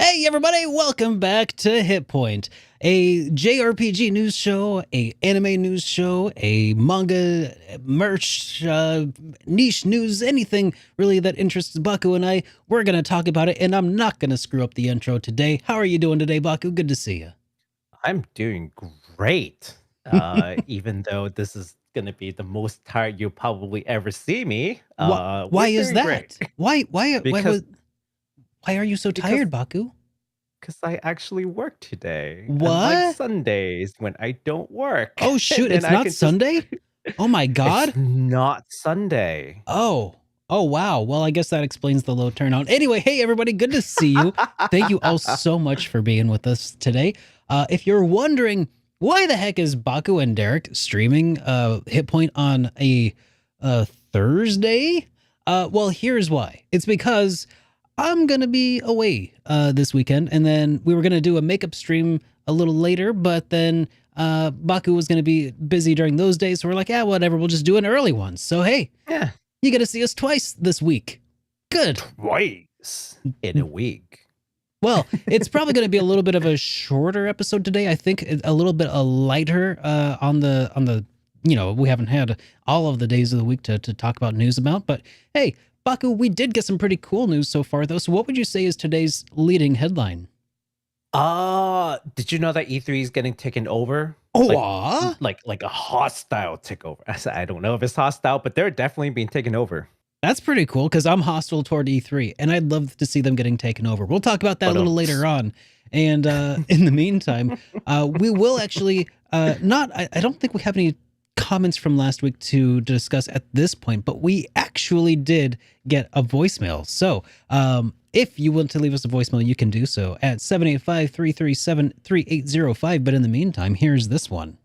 Hey everybody, welcome back to HitPoint, a JRPG news show, a anime news show, a manga, merch, niche news, anything really that interests Baku and I. We're going to talk about it, and I'm not going to screw up the intro today. How are you doing today, Baku? Good to see you. I'm doing great. Even though this is going to be the most tired you'll probably ever see me. Why We're is doing great. that? Why because are you so because tired, Baku? because I actually work today. Unlike What? Sundays when I don't work. Oh shoot, Then it's I not can just Sunday? Oh my It's God. not Sunday. Oh. Oh, wow. Well, I guess that explains the low turnout. Anyway, hey, everybody. Good to see you. Thank you all so much for being with us today. If you're wondering why the heck is Baku and Derek streaming HitPoint on a Thursday? Well, here's why. It's because I'm going to be away this weekend, and then we were going to do a makeup stream a little later, but then Baku was going to be busy during those days, so we're like, yeah, whatever, we'll just do an early one. So, hey, Yeah. you get to see us twice this week. Good. Twice in a week. Well, it's probably going to be a little bit of a shorter episode today. I think a little bit lighter on the we haven't had all of the days of the week to talk about news about. But hey, Baku, we did get some pretty cool news so far, though. So what would you say is today's leading headline? Did you know that E3 is getting taken over? Oh, Like a hostile takeover. I don't know if it's hostile, but they're definitely being taken over. that's pretty cool because I'm hostile toward E3, and I'd love to see them getting taken over. We'll talk about that a little later on. And in the meantime, we will actually I don't think we have any comments from last week to discuss at this point, but we actually did get a voicemail. So if you want to leave us a voicemail, you can do so at 785-337-3805. But in the meantime, here's this one.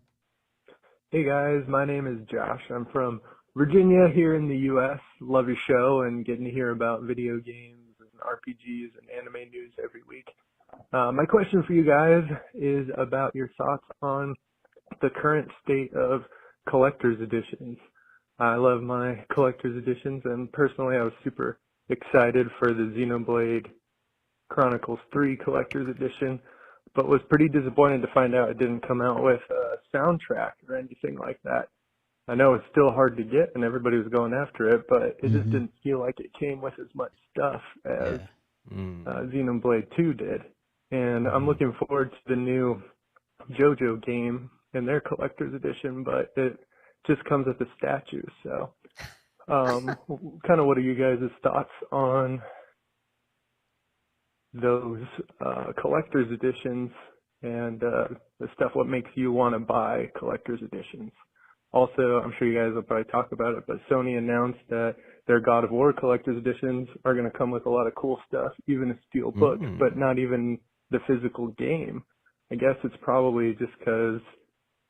Hey guys, my name is Josh. I'm from Virginia here in the U.S. Love your show and getting to hear about video games and RPGs and anime news every week. My question for you guys is about your thoughts on the current state of collector's editions. I love my collector's editions, and personally I was super excited for the Xenoblade Chronicles 3 collector's edition, but was pretty disappointed to find out it didn't come out with a soundtrack or anything like that. I know it's still hard to get and everybody was going after it, but it just didn't feel like it came with as much stuff as Xenoblade 2 did. And I'm looking forward to the new JoJo game in their collector's edition, but it just comes with the statue. So kind of what are you guys' thoughts on those collector's editions and the stuff, what makes you want to buy collector's editions? Also, I'm sure you guys will probably talk about it, but Sony announced that their God of War collector's editions are going to come with a lot of cool stuff, even a steel book, but not even the physical game. I guess it's probably just because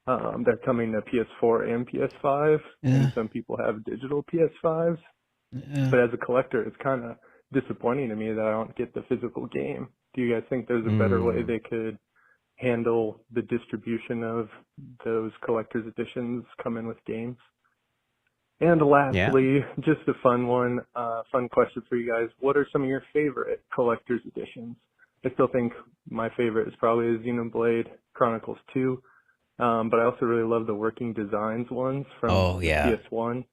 they're coming to PS4 and PS5, and some people have digital PS5s. But as a collector, it's kind of disappointing to me that I don't get the physical game. Do you guys think there's a better way they could handle the distribution of those collector's editions coming with games? And lastly, just a fun question for you guys. What are some of your favorite collector's editions? I still think my favorite is probably Xenoblade Chronicles 2, but I also really love the Working Designs ones from PS1.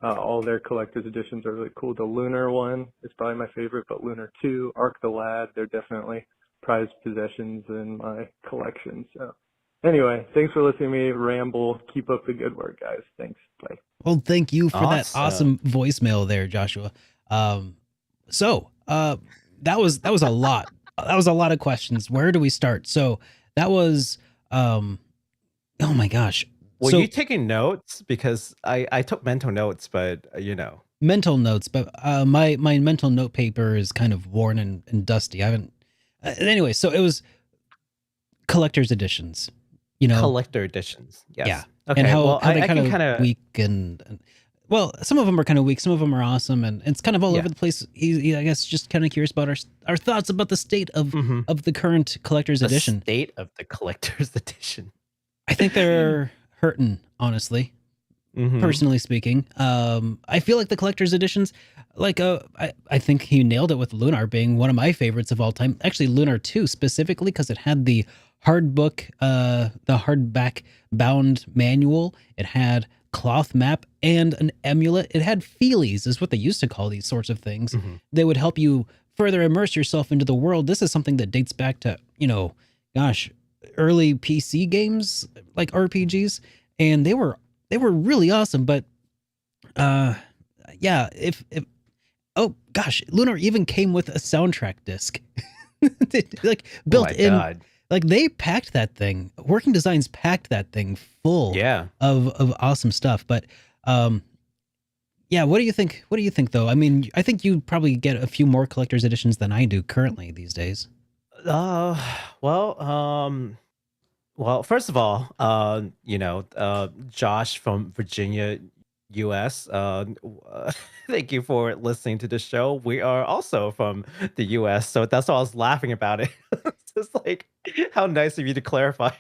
All their collector's editions are really cool. The Lunar one is probably my favorite, but Lunar 2, Arc the Lad, they're definitely prized possessions in my collection. So anyway, thanks for listening to me ramble. Keep up the good work, guys. Thanks. Bye. Well, thank you for that awesome voicemail there, Joshua. That was a lot. That was a lot of questions. Where do we start? So that was, oh my gosh. Were you taking notes? Because I took mental notes, but mental notes, but my mental note paper is kind of worn and dusty. I haven't. Anyway, so it was collector's editions. Collector editions. Yes. Yeah. Okay. And how I they kind of weak and well, some of them are kind of weak, some of them are awesome, and it's kind of all over the place. I guess just kind of curious about our thoughts about the state of the current collector's edition. State of the collector's edition. I think they're hurting, honestly. personally speaking. I feel like the collector's editions, like I think he nailed it with Lunar being one of my favorites of all time. Actually, Lunar 2 specifically because it had the hard book, the hardback bound manual. It had cloth map and an emulet. It had feelies, is what they used to call these sorts of things. They would help you further immerse yourself into the world. This is something that dates back to, gosh, early PC games like RPGs, and they were really awesome. But yeah, if oh gosh, Lunar even came with a soundtrack disc, like built in. God. Like they packed that thing. Working Designs packed that thing full of awesome stuff. But yeah, what do you think? What do you think though? I mean, I think you probably get a few more collector's editions than I do currently these days. Well, first of all, Josh from Virginia, US, thank you for listening to the show. We are also from the US, so that's why I was laughing about it. It's just like, how nice of you to clarify.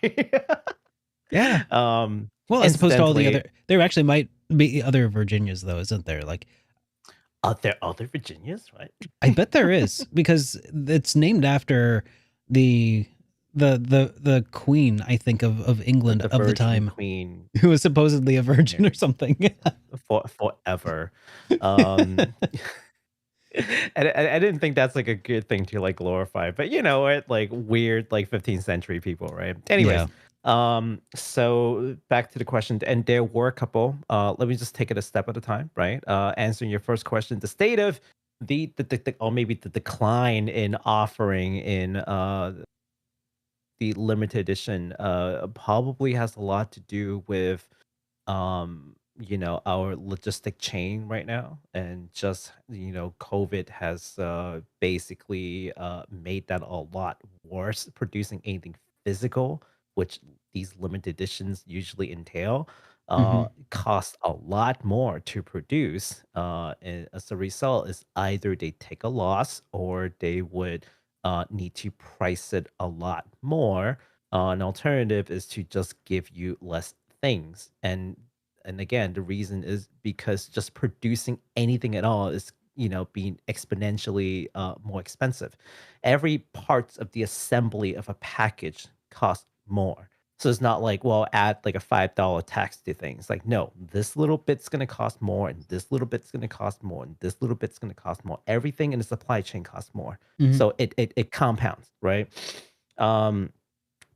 Yeah. Well, as opposed to all the other, there actually might be other Virginias though, isn't there? Like, are there other Virginias, right? I bet there is because it's named after the queen, I think, of England of the time, queen, who was supposedly a virgin or something forever. And I didn't think that's like a good thing to like glorify, but you know what, like weird like 15th century people, right? Anyways, so back to the question, and there were a couple. Let me just take it a step at a time, right? Answering your first question, the state of the or maybe the decline in offering in the limited edition probably has a lot to do with our logistic chain right now, and just COVID has basically made that a lot worse. Producing anything physical, which these limited editions usually entail, cost a lot more to produce, and as a result is either they take a loss or they would need to price it a lot more. An alternative is to just give you less things, and again, the reason is because just producing anything at all is being exponentially more expensive. Every parts of the assembly of a package costs more. So it's not like, well, add like a $5 tax to things. Like, no, this little bit's going to cost more, and this little bit's going to cost more, and this little bit's going to cost more. Everything in the supply chain costs more. So it compounds, right?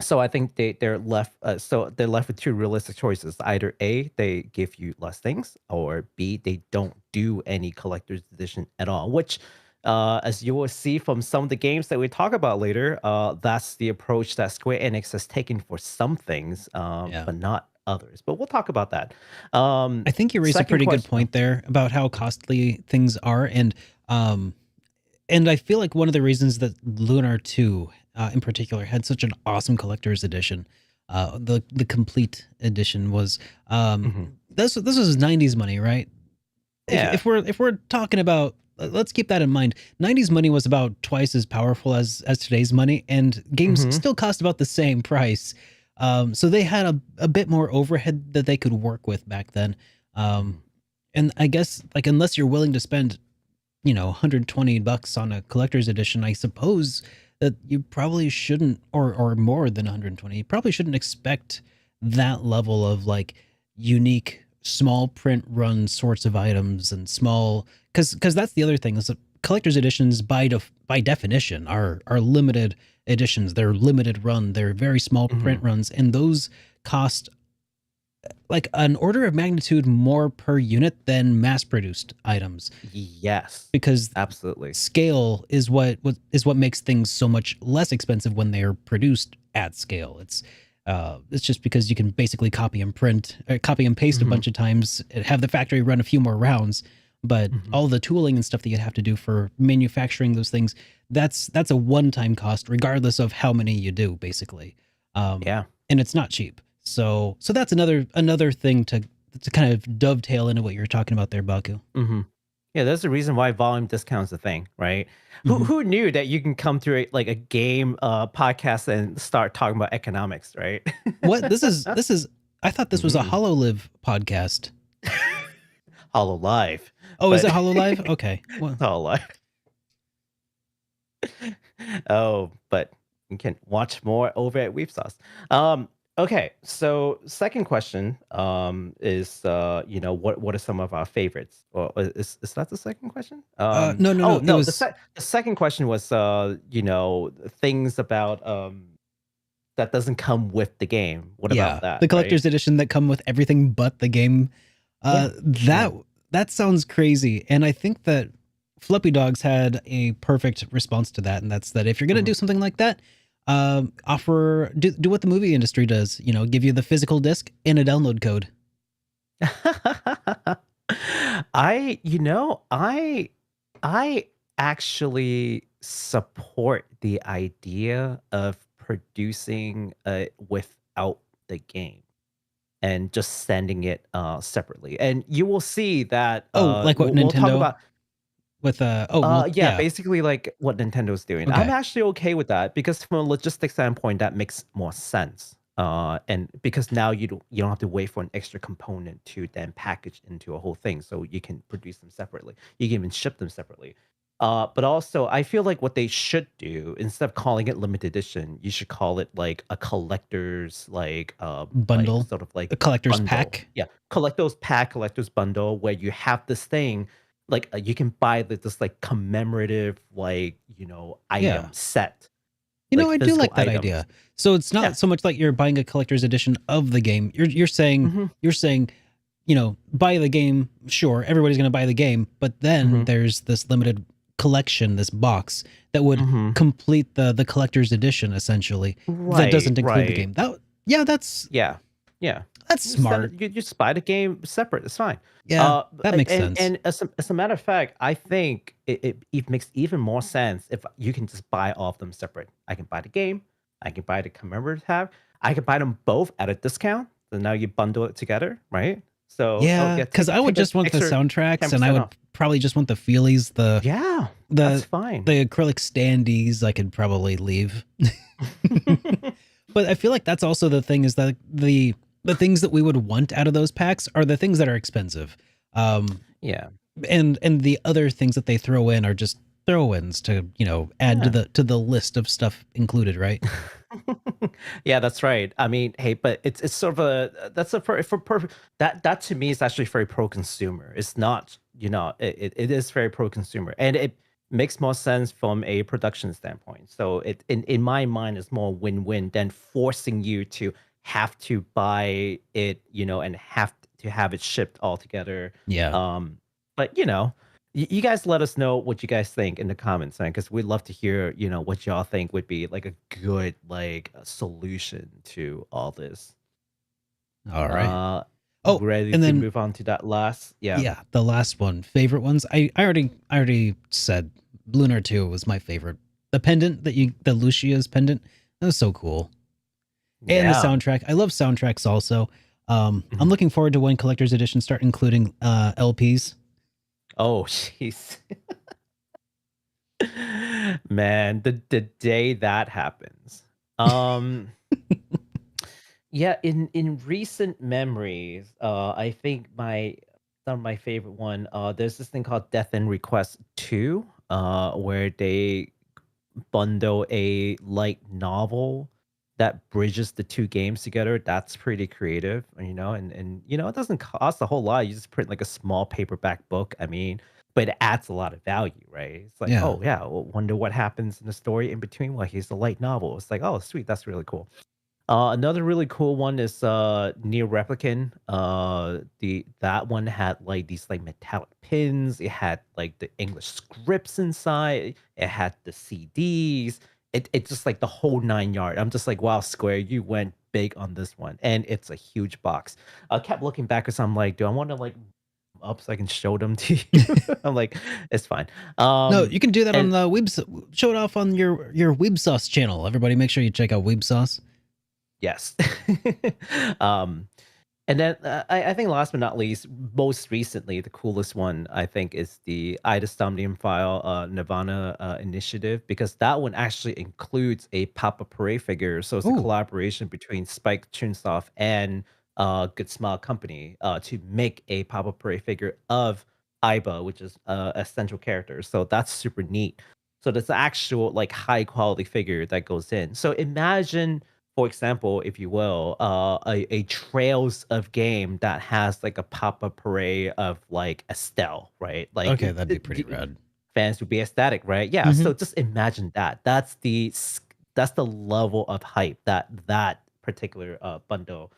So I think they're left. So they're left with two realistic choices: either A, they give you less things, or B, they don't do any collector's edition at all. Which, as you will see from some of the games that we talk about later, that's the approach that Square Enix has taken for some things, but not others. But we'll talk about that. I think you raised a pretty good point there about how costly things are, and I feel like one of the reasons that Lunar 2 in particular had such an awesome collector's edition, the complete edition was this was 90s money, right? Yeah. If we're talking about, let's keep that in mind. 90s money was about twice as powerful as today's money, and games still cost about the same price. So they had a bit more overhead that they could work with back then. And I guess, like, unless you're willing to spend, $120 on a collector's edition, I suppose that you probably shouldn't, or more than 120, you probably shouldn't expect that level of like unique small print run sorts of items and small, because that's the other thing is that collector's editions by definition are limited editions. They're limited run. They're very small print runs, and those cost like an order of magnitude more per unit than mass-produced items. Yes, because absolutely, scale is what makes things so much less expensive when they are produced at scale. It's just because you can basically copy and paste a bunch of times, have the factory run a few more rounds, but all the tooling and stuff that you have to do for manufacturing those things, that's a one-time cost, regardless of how many you do, basically. And it's not cheap. So that's another thing to kind of dovetail into what you're talking about there, Baku. Yeah, there's a reason why volume discounts a thing, right? Who knew that you can come through like a game podcast and start talking about economics, right? What this is I thought this was a HoloLive podcast. Hololive. Oh, is But it HoloLive? Okay. Well, Hololive. Oh, but you can watch more over at Weepsauce. Okay, so second question is what are some of our favorites? Or is that the second question? no, no, Oh no. It no, was the second question was things about that doesn't come with the game. What about yeah, that, the right? collector's edition that come with everything but the game. Yeah. That Yeah. that sounds crazy, and I think that Fluppy Dogs had a perfect response to that, and that's that if you're gonna Mhm. do something like that, do what the movie industry does. Give you the physical disc and a download code. I actually support the idea of producing without the game and just sending it separately. And you will see that Oh, like what we'll talk Nintendo about with yeah, yeah. basically like what Nintendo's doing. I'm Okay. actually okay with that because from a logistics standpoint, that makes more sense. And because now you don't have to wait for an extra component to then package into a whole thing, so you can produce them separately. You can even ship them separately. But also, I feel like what they should do instead of calling it limited edition, you should call it like a collector's like Bundle, sort of like a collector's bundle. pack. Yeah, collector's bundle where you have this thing like you can buy this like commemorative Yeah. item set, like I do physical like that items. idea. So it's Yeah. not so much like you're buying a collector's edition of the game. You're saying Hmm. buy the game. Sure, everybody's going to buy the game, but then Hmm. there's this limited collection, this box that would Hmm. complete the collector's edition essentially. That Right, doesn't include the right. game. That's Yeah, yeah. smart. You just buy the game separate. It's fine. Yeah, that makes And sense. as a matter of fact, I think it makes even more sense if you can just buy all of them separate. I can buy the game. I can buy the commemorative tab. I can buy them both at a discount. So now you bundle it together, right? So Yeah, yeah, because I would take an just want the extra soundtracks, and I 10% would off. probably just want the feelies, Yeah, that's the fine. the acrylic standees. I could probably leave. But I feel like that's also the thing is that the things that we would want out of those packs are the things that are expensive. Yeah. And the other things that they throw in are just throw-ins to, add Yeah. to the list of stuff included, right? Yeah, that's right. I mean, hey, but it's sort of a that's a for perfect that to me is actually very pro consumer. It's not, it is very pro consumer, and it makes more sense from a production standpoint. So it in my mind is more win-win than forcing you to have to buy it, and have to have it shipped all together. Yeah. But you guys let us know what you guys think in the comments, man, because we'd love to hear, what y'all think would be like a good solution to all this. All right. Oh, Ready and to then move on to that last? Yeah. yeah, the last one, favorite ones. I already said Lunar 2 was my favorite. The pendant the Lucia's pendant, that was so cool. And the Yeah. soundtrack. I love soundtracks also. I'm Mhm. looking forward to when collector's editions start including LPs. Oh, jeez. Man, the day that happens. Um Yeah, in recent memories, I think some of my favorite one, there's this thing called Death and Request 2, where they bundle a light novel that bridges the two games together. That's pretty creative, and it doesn't cost a whole lot. You just print like a small paperback book. I mean, but it adds a lot of value, right? It's like, Yeah. oh yeah, well, wonder what happens in the story in between. Well, here's a light novel. It's like, oh sweet, that's really cool. Another really cool one is Near Replicant. That one had like these like metallic pins. It had like the English scripts inside. It had the CDs. It just like the whole nine yard. I'm just like, wow, Square, you went big on this one, and it's a huge box. I kept looking back because I'm like, do I want to like up so I can show them to you? I'm like, it's fine. No, you can do that on And the show it off on your Weebsauce channel. Everybody make sure you check out Weebsauce. yes. um, And then I think last but not least, most recently, the coolest one I think is the Ida Stomnium file Nirvana initiative, because that one actually includes a Papa Parade figure. So it's a Ooh. collaboration between Spike Chunsoft and Good Smile Company to make a pop-up parade figure of Aiba, which is a central character. So that's super neat. So there's actual like high quality figure that goes in. So imagine, for example, if you will, a Trails of game that has like a pop-up parade of like Estelle, right? Like Okay, that'd be pretty rad. fans would be ecstatic, right? Yeah. Mhm. So just imagine that. That's the level of hype that that particular bundle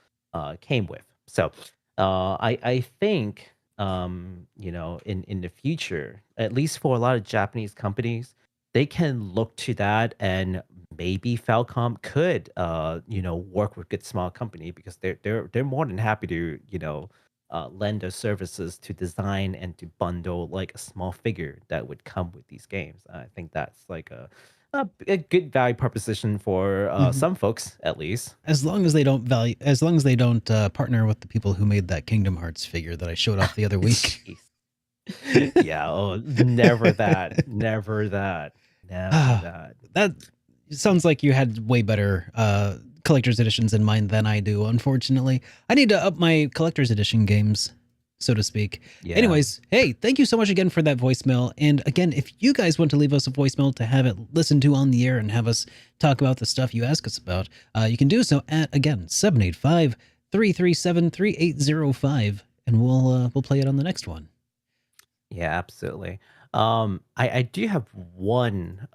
came with. So I think you know, in the future, at least for a lot of Japanese companies, they can look to that, and maybe Falcom could you know, work with Good Small Company, because they're more than happy to, you know, lend their services to design and to bundle like a small figure that would come with these games. I think that's like a good value proposition for Mhm. some folks, at least. As long as they don't partner with the people who made that Kingdom Hearts figure that I showed off the other week. Jeez. Yeah. Oh, never that. Never that. Never Ah, that. that sounds like you had way better collector's editions in mind than I do, unfortunately. I need to up my collector's edition games, so to speak. Yeah. Anyways, hey, thank you so much again for that voicemail. And again, if you guys want to leave us a voicemail to have it listened to on the air and have us talk about the stuff you ask us about, you can do so at, again, 785-337-3805, and we'll play it on the next one. Yeah, absolutely. I do have one,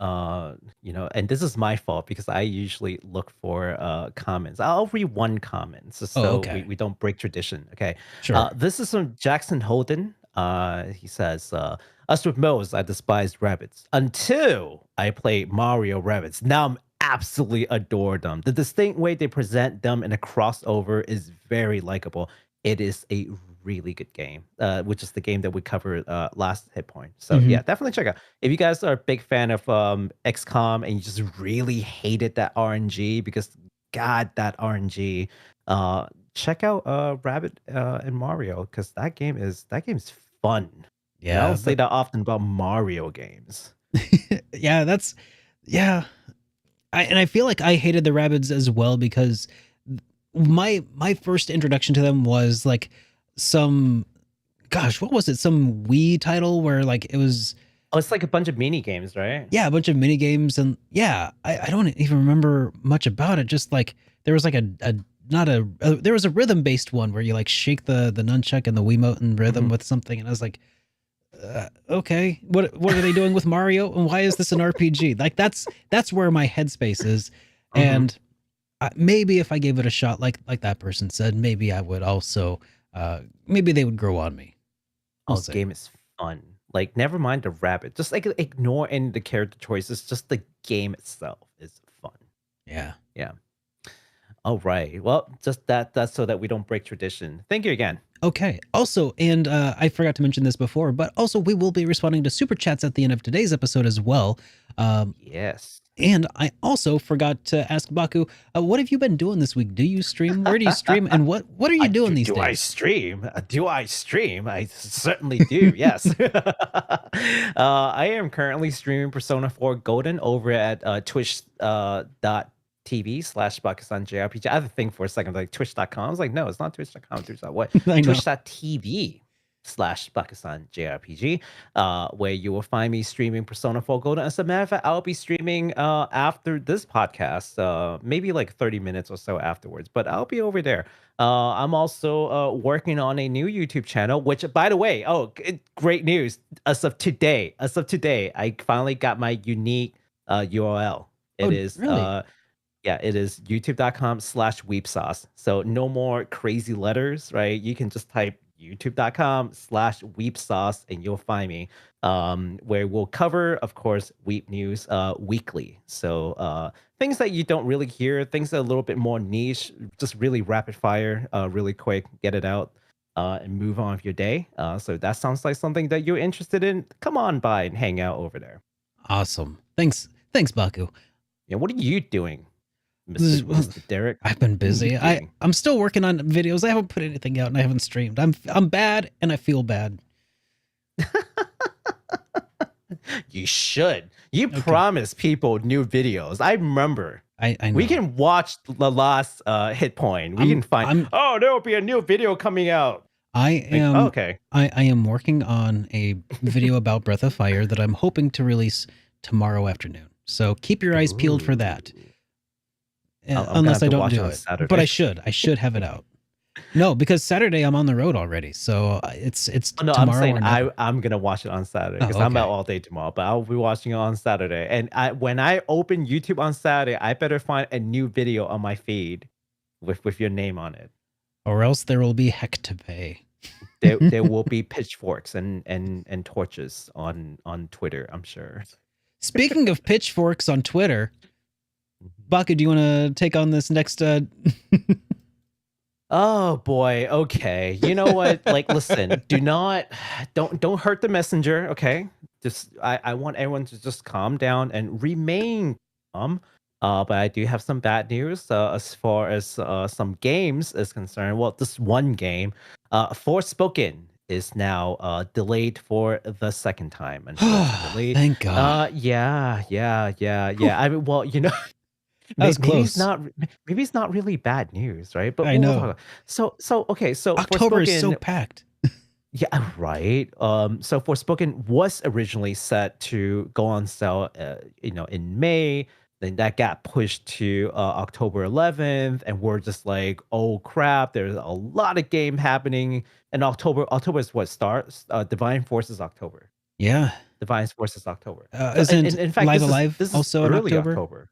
you know, and this is my fault because I usually look for comments. I'll read one comment just Oh, so okay. we don't break tradition. Okay. Sure. This is from Jackson Holden. He says, us with Moe's, I despised rabbits until I played Mario Rabbits. Now I'm absolutely adore them. The distinct way they present them in a crossover is very likable. It is a really good game, which is the game that we covered last hit point. So Mhm. yeah, definitely check out. If you guys are a big fan of XCOM and you just really hated that RNG, because God, that RNG, check out Rabbit and Mario, because that game's fun. And I Yeah, don't say that often about Mario games. yeah, that's yeah. I feel like I hated the rabbits as well because my first introduction to them was like some gosh, what was it? Some Wii title where like it was Oh, it's like a bunch of mini games, right? yeah, a bunch of mini games and yeah, I don't even remember much about it. Just like there was like a not a there was a rhythm based one where you like shake the nunchuck and the Wiimote in rhythm Mhm. with something, and I was like, okay, what are they doing with Mario, and why is this an RPG? Like that's where my headspace is, Mhm. and maybe if I gave it a shot, like that person said, maybe I would also, maybe they would grow on me. We'll Oh, the see. game is fun. Like, never mind the rabbit. Just like ignore any of the character choices. Just the game itself is fun. Yeah. Yeah. All right. Well, just that's so that we don't break tradition. Thank you again. Okay. Also, and I forgot to mention this before, but also we will be responding to super chats at the end of today's episode as well. Um, Yes. and I also forgot to ask Baku, what have you been doing this week? Do you stream? Where do you stream? And what are you doing these Do I days? stream? Do I stream? I certainly do. Yes. I am currently streaming Persona 4 Golden over at Twitch dot TV/Pakistan JRPG. I had to think for a second, like Twitch.com. I was like, no, it's not Twitch.com. Twitch. What? I know. Twitch.tv/Pakistan JRPG, where you will find me streaming Persona 4 Golden. As a matter of fact, I'll be streaming after this podcast, maybe like 30 minutes or so afterwards, but I'll be over there. I'm also working on a new YouTube channel, which, by the way, great news. As of today, I finally got my unique URL. It Oh, is really? yeah, it is youtube.com/weepsauce. So no more crazy letters, right? You can just type youtube.com/weepsauce and you'll find me. Where we'll cover, of course, Weep News weekly. So things that you don't really hear, things that are a little bit more niche, just really rapid fire, really quick, get it out. And move on with your day. So that sounds like something that you're interested in. Come on by and hang out over there. Awesome. Thanks, Baku. Yeah, what are you doing, This Mr. Derek? I've been What are you busy. doing? I'm still working on videos. I haven't put anything out and I haven't streamed. I'm bad and I feel bad. You should. You Okay. promised people new videos. I remember. I know. We can watch the last HitPoint. We can find. There will be a new video coming out. I am okay. I am working on a video about Breath of Fire that I'm hoping to release tomorrow afternoon. So keep your eyes peeled for that. Unless I don't do it, Saturday. But I should have it out. No, because Saturday I'm on the road already, so it's no, tomorrow. I'm saying I'm gonna watch it on Saturday because I'm out all day tomorrow. But I'll be watching it on Saturday. And when I open YouTube on Saturday, I better find a new video on my feed with your name on it, or else there will be heck to pay. There will be pitchforks and torches on Twitter, I'm sure. Speaking of pitchforks on Twitter, Baku, do you want to take on this next? Oh boy. Okay. You know what? Like, listen. Don't hurt the messenger. Okay. Just I want everyone to just calm down and remain calm. But I do have some bad news as far as some games is concerned. Well, this one game, Forspoken, is now delayed for the second time. Unfortunately. Thank God. Yeah. I mean, well, that was close. Maybe it's not really bad news, right? But I know. So okay. So October is so packed. Yeah, right. So Forspoken was originally set to go on sale, in May. Then that got pushed to October 11th, and we're just like, oh crap! There's a lot of game happening in October. October is what starts. Divine Forces October. Yeah, Divine Forces October. Isn't in fact, Live Alive this is also in early October?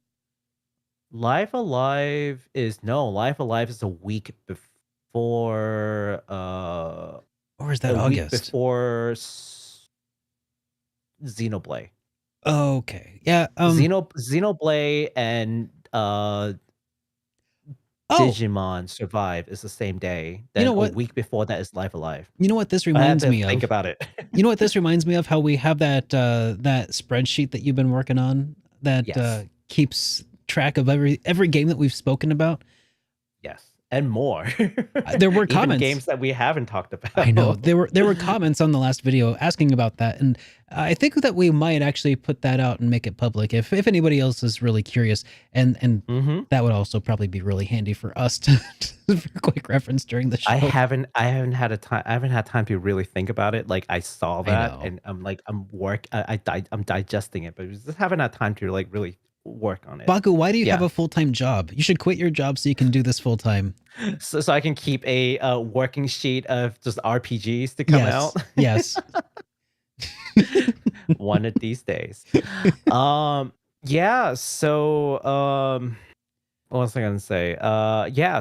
Live Alive is a week before. Or is that August? Week before Xenoblade. Okay. Yeah. Xenoblade and Digimon Survive is the same day. Then a week before that is Live Alive. You know what this reminds me of? Think about it. You know what this reminds me of? How we have that that spreadsheet that you've been working on that keeps track of every game that we've spoken about. Yes. And more. There were comments. Even games that we haven't talked about. I know. There were comments on the last video asking about that. And I think that we might actually put that out and make it public if anybody else is really curious. And that would also probably be really handy for us to for quick reference during the show. I haven't had time to really think about it. Like I saw that and I'm like, I'm digesting it, but I just haven't had time to like really work on it. Baku, why do you have a full-time job? You should quit your job so you can do this full-time. So I can keep a working sheet of just RPGs to come out. Yes. One of these days. Yeah, so what was I gonna say?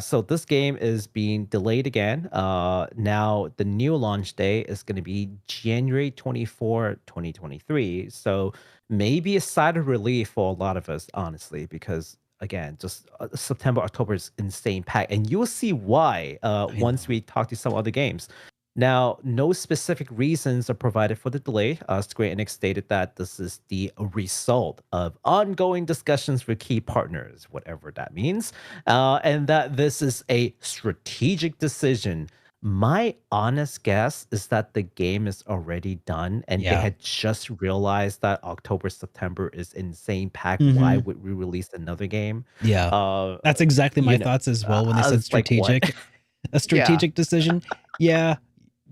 So this game is being delayed again. Now the new launch day is gonna be January 24, 2023. So maybe a sigh of relief for a lot of us, honestly, because again, just September, October is insane packed, and you'll see why once we talk to some other games. Now, no specific reasons are provided for the delay. Square Enix stated that this is the result of ongoing discussions with key partners, whatever that means, and that this is a strategic decision. My honest guess is that the game is already done and they had just realized that October, September is insane packed. Why would we release another game? Yeah. That's exactly my thoughts as well when they said strategic. Like, a strategic decision. Yeah.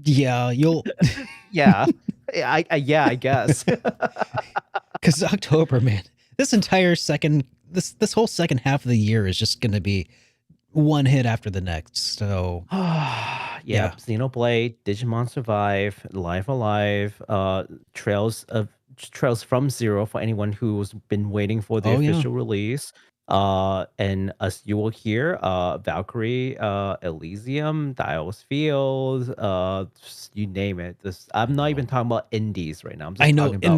Yeah. You'll. I guess. Because October, man, this entire this whole second half of the year is just going to be one hit after the next. So Xenoblade, Digimon Survive, Live Alive, Trails from Zero for anyone who's been waiting for the official release. And as you will hear, Valkyrie, Elysium, DioField, you name it. I'm not even talking about indies right now. I'm just talking about,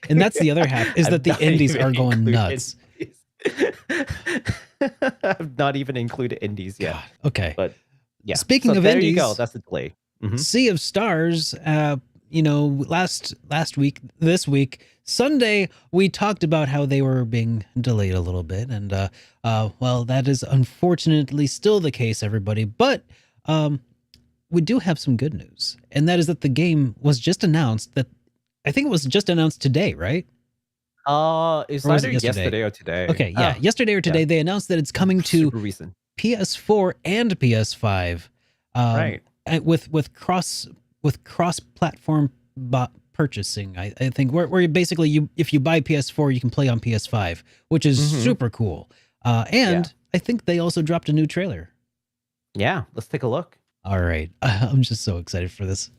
and that's the other half is that the indies are going nuts. I've not even included indies yet. God, okay. But yeah. Speaking of there indies, you go. That's the delay. Sea of Stars, last week, this week, Sunday, we talked about how they were being delayed a little bit. And, well, that is unfortunately still the case, everybody. But we do have some good news. And that is that the game was just announced I think it was just announced today, right? It's Or was either it yesterday? yesterday or today. Okay, yeah, yesterday or today they announced that it's coming to Super recent. PS4 and PS5, Right. and with cross platform purchasing. I think where basically if you buy PS4, you can play on PS5, which is super cool. And I think they also dropped a new trailer. Yeah, let's take a look. All right, I'm just so excited for this.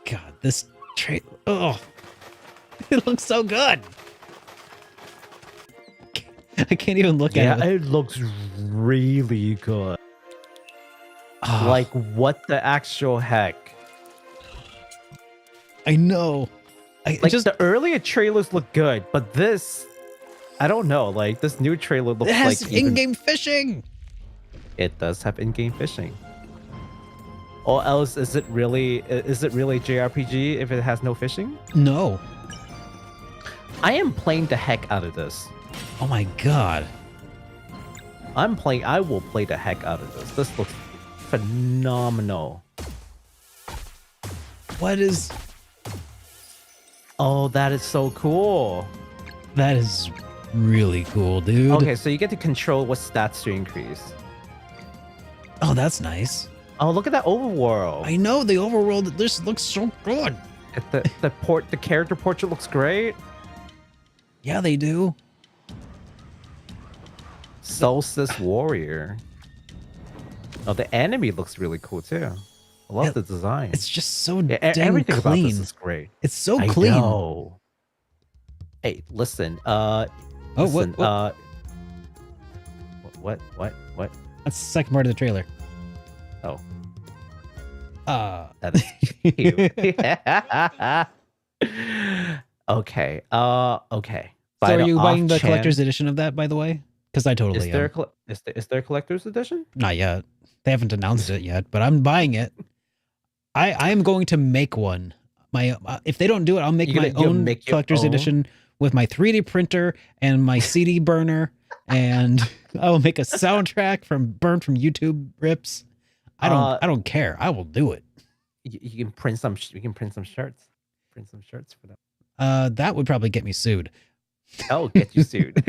God, this trailer. Oh, it looks so good. I can't even look at it. Yeah, it looks really good. Like, what the actual heck? I know. Like, the earlier trailers look good, but this, I don't know. Like, this new trailer looks it has like in-game fishing. It does have in-game fishing. Or else, is it really JRPG if it has no fishing? No. I am playing the heck out of this. Oh my god. I will play the heck out of this. This looks phenomenal. What is... Oh, that is so cool. That is really cool, dude. Okay, so you get to control what stats to increase. Oh, that's nice. Oh, look at that overworld. I know, the overworld, this looks so good. The character portrait looks great. Yeah, they do. Solstice Warrior. Oh, the enemy looks really cool too. I love the design. It's just so dang everything clean. about this is great. It's so I clean. know. Hey, listen. Listen. What? What? That's the second part of the trailer. Oh. That is cute. Okay. Okay. So are you buying the collector's edition of that, by the way? Because I totally am. Is there a collector's edition? Not yet. They haven't announced it yet, but I'm buying it. I am going to make one. If they don't do it, I'll make my own collector's edition with my 3D printer and my CD burner, and I will make a soundtrack from YouTube rips. I don't care. I will do it. You can print some. You can print some shirts. Print some shirts for them. That would probably get me sued. Oh, get you sued.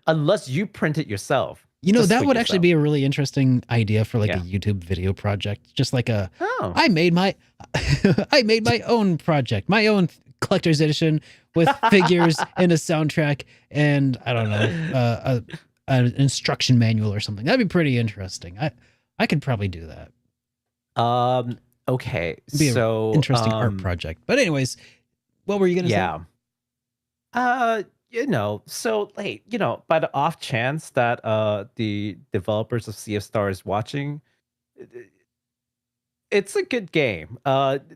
Unless you print it yourself. You know, that would actually be a really interesting idea for like a YouTube video project. Just like I made my own project, my own collector's edition with figures and a soundtrack and I don't know, an instruction manual or something. That'd be pretty interesting. I could probably do that. Okay. It'd be an interesting art project. But anyways, what were you gonna say? So like, by the off chance that the developers of Sea of Stars is watching, it's a good game.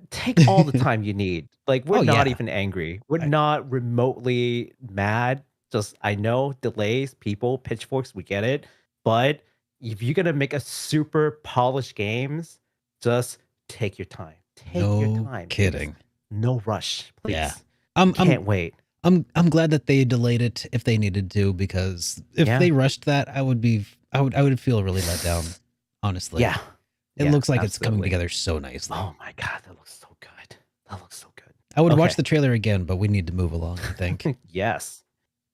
Take all the time you need. Like, we're not even angry. We're not remotely mad. Just, I know, delays, people, pitchforks, we get it. But if you're gonna make a super polished games, just take your time. Take your time. Kidding. Please. No rush, please. Yeah. Can't wait. I'm glad that they delayed it if they needed to, because if they rushed that, I would feel really let down, honestly. Yeah. It looks like it's coming together so nicely. Oh my god, that looks so good. That looks so good. I would watch the trailer again, but we need to move along, I think. Yes,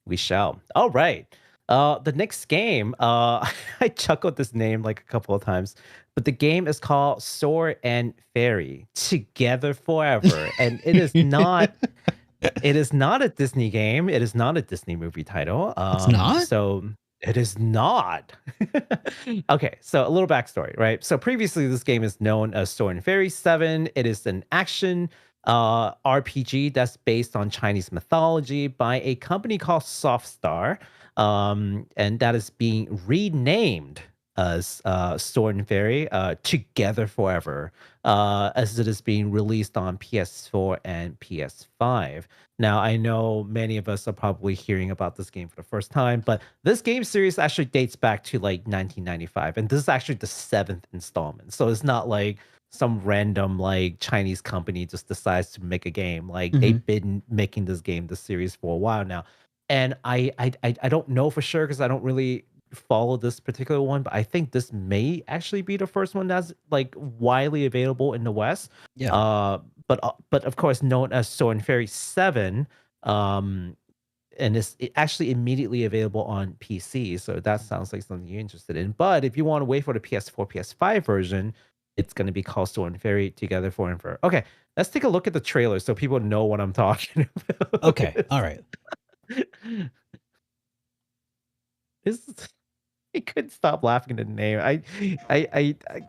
we shall. All right. The next game, I chuckled this name like a couple of times, but the game is called Sword and Fairy Together Forever, and it is not. It is not a Disney game. It is not a Disney movie title. It's not? So it is not. Okay, so a little backstory, right? So previously, this game is known as Sword and Fairy 7. It is an action RPG that's based on Chinese mythology by a company called Softstar. And that is being renamed as Sword and Fairy Together Forever, as it is being released on PS4 and PS5. Now, I know many of us are probably hearing about this game for the first time, but this game series actually dates back to like 1995, and this is actually the 7th installment. So it's not like some random like Chinese company just decides to make a game. Like they've been making this series for a while now. And I don't know for sure because I don't really follow this particular one, but I think this may actually be the first one that's like widely available in the West. Yeah. But of course known as Sword and Fairy 7, and it's actually immediately available on PC. So that sounds like something you're interested in. But if you want to wait for the PS4, PS5 version, it's going to be called Sword and Fairy Together Forever. Okay, let's take a look at the trailer so people know what I'm talking about. Okay. All right. I couldn't stop laughing at the name.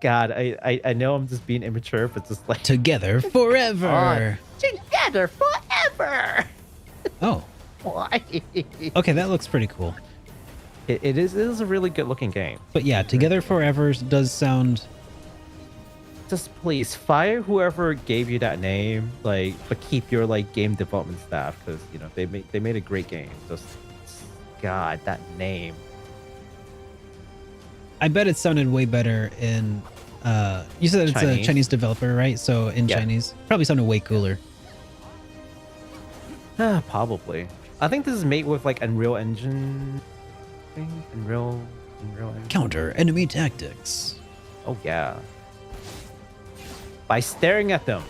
God, I know I'm just being immature, but just like Together forever. Together forever. Oh. Why? Okay, that looks pretty cool. It is a really good looking game. But yeah, Together Forever does sound. Just please fire whoever gave you that name, like, but keep your like game development staff, because you know they made a great game. Just God, that name. I bet it sounded way better in. You said it's a Chinese developer, right? So in Chinese, probably sounded way cooler. Probably. I think this is made with like Unreal Engine thing. Unreal Engine. Counter enemy tactics. Oh yeah. By staring at them.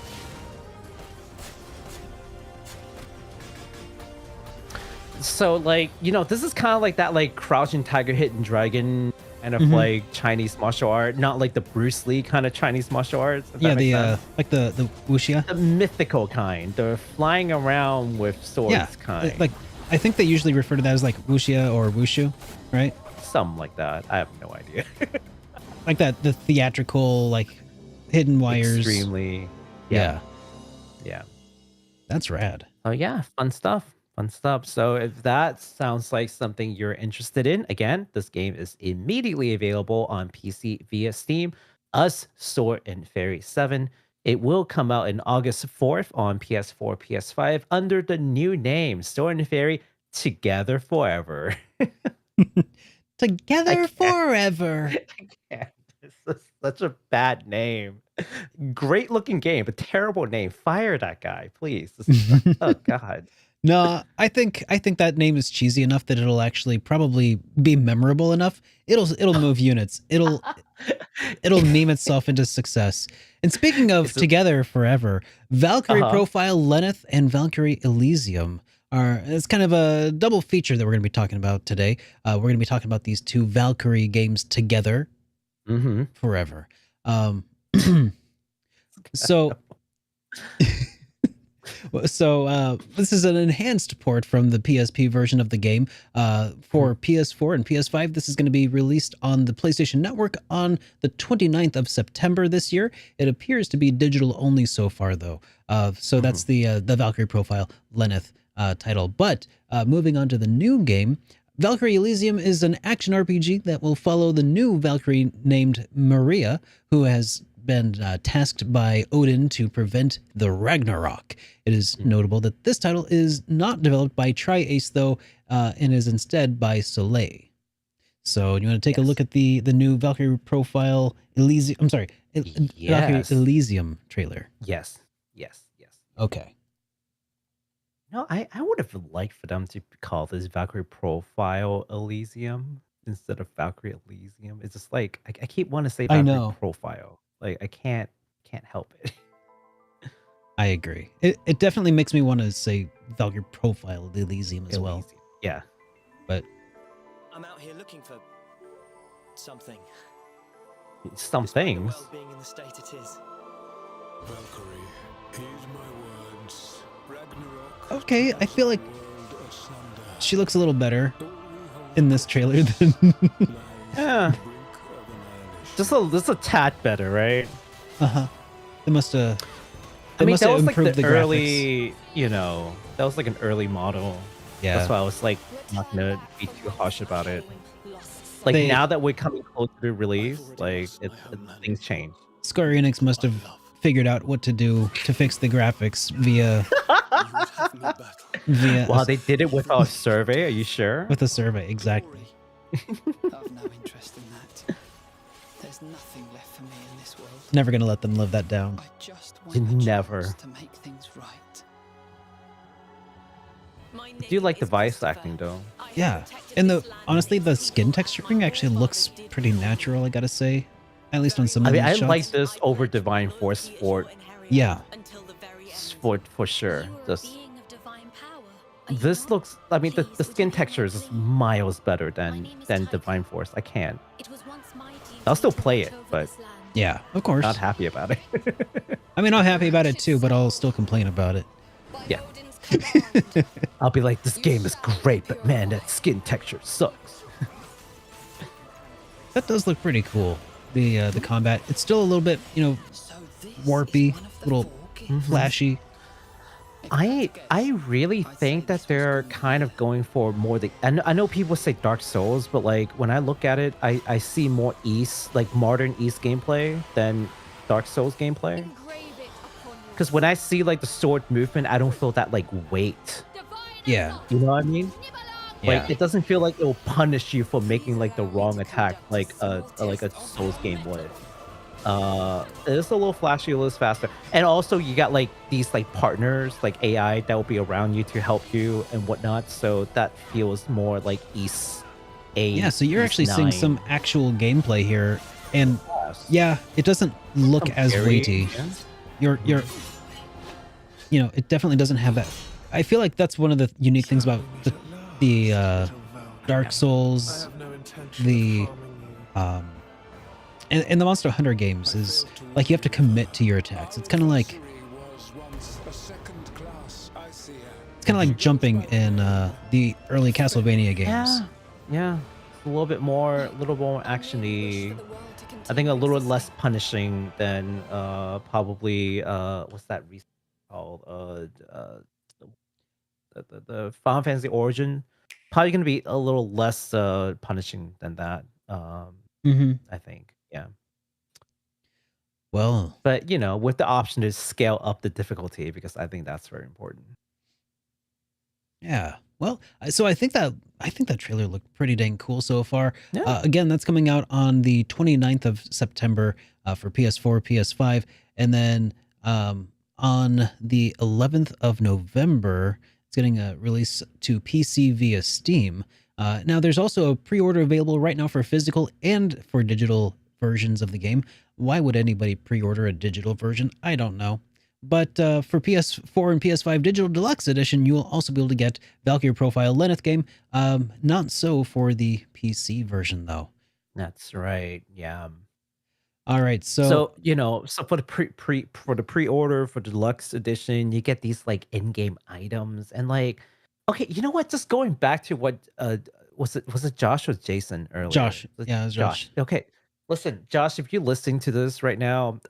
So like, you know, this is kind of like that like Crouching Tiger, Hidden Dragon kind of like Chinese martial art, not like the Bruce Lee kind of Chinese martial arts. Yeah, the like the wuxia, the mythical kind, the flying around with swords kind. Like I think they usually refer to that as like wuxia or wushu, right? Something like that. I have no idea. Like that, the theatrical like hidden wires. Extremely. Yeah. Yeah. That's rad. Oh yeah, fun stuff. Fun stuff. So if that sounds like something you're interested in, again, this game is immediately available on PC via Steam as Sword and Fairy 7. It will come out in August 4th on PS4, PS5 under the new name Sword and Fairy Together Forever. Together Forever. This is such a bad name. Great looking game, but terrible name. Fire that guy, please. Oh God. No, I think that name is cheesy enough that it'll actually probably be memorable enough. It'll move units. It'll meme itself into success. And speaking of Together Forever, Valkyrie Profile Lenneth and Valkyrie Elysium it's kind of a double feature that we're going to be talking about today. We're going to be talking about these two Valkyrie games together forever. So this is an enhanced port from the PSP version of the game for PS4 and PS5. This is going to be released on the PlayStation Network on the 29th of September this year. It appears to be digital only so far, though. So that's the Valkyrie Profile Lenneth title. But moving on to the new game, Valkyrie Elysium is an action RPG that will follow the new Valkyrie named Maria, who has been tasked by Odin to prevent the Ragnarok. It is notable that this title is not developed by Tri-Ace, though, and is instead by Soleil. So you want to take a look at the new Valkyrie Profile Elysium, Valkyrie Elysium trailer. Yes. Okay. No, I would have liked for them to call this Valkyrie Profile Elysium instead of Valkyrie Elysium. It's just like I keep wanting to say Valkyrie Profile. Like I can't help it. I agree. It definitely makes me want to say Valkyrie Profile Elysium as well. Yeah. But I'm out here looking for something. Some things. Well, being in the state it is. Valkyrie, heed my words. Ragnarok. Okay, I feel like she looks a little better in this trailer than yeah. Just a tad better, right? They must have. I mean, that was like the early, that was like an early model. Yeah. That's why I was like not gonna be too harsh about it. Like now that we're coming closer to release, like things change. Square Enix must have figured out what to do to fix the graphics via. Wow, they did it with our survey. Are you sure? With a survey, exactly. I've no interest in that. There's nothing left for me in this world. Never gonna let them live that down. I just want Never. to make things right. I do like the voice acting though. Yeah, and honestly, the skin texturing actually looks pretty natural, I gotta say. At least on some I of mean, these I shots. like this over Divine Force Yeah. For sure. This looks. I mean, the skin texture is miles better than Divine Force. I can't. I'll still play it, but Yeah, of course. not happy about it. I mean, I'm happy about it too, but I'll still complain about it. Yeah. I'll be like, this game is great, but man, that skin texture sucks. That does look pretty cool. The combat, it's still a little bit, warpy, a little flashy. I really think that they're kind of going for more I know people say Dark Souls, but like when I look at it, I see more East, like modern East gameplay than Dark Souls gameplay. Because when I see like the sword movement, I don't feel that like weight. Yeah. You know what I mean? Yeah. Like it doesn't feel like it'll punish you for making like the wrong attack like a Souls game would. It's a little flashy, a little faster, and also you got like these like partners like AI that will be around you to help you and whatnot, so that feels more like East 8. Yeah, so you're East actually seeing 9. some actual gameplay here, and Yes. yeah, it doesn't look Some as very- weighty. You're it definitely doesn't have that. I feel like that's one of the unique things about the Dark Souls, the and the Monster Hunter games is like you have to commit to your attacks. It's kind of like jumping in the early Castlevania games. Yeah, a little more actiony. I think a little less punishing than probably what's that called? The Final Fantasy Origin. Probably gonna be a little less punishing than that. I think. Yeah. Well, But with the option to scale up the difficulty, because I think that's very important. yeah. Well, so I think that trailer looked pretty dang cool so far. Yeah. Again, that's coming out on the 29th of September for PS4, PS5, and then on the 11th of November, it's getting a release to PC via Steam. Now, there's also a pre-order available right now for physical and for digital versions of the game. Why would anybody pre-order a digital version? I don't know. But for PS4 and PS5 Digital Deluxe Edition, you will also be able to get Valkyrie Profile Lenneth game. Not so for the PC version, though. That's right. Yeah. All right, So for the pre-order for the deluxe edition, you get these like in-game items and like, okay, you know what? Just going back to what was it Josh or Jason earlier? Josh, yeah, it was Josh. Okay, listen, Josh, if you're listening to this right now,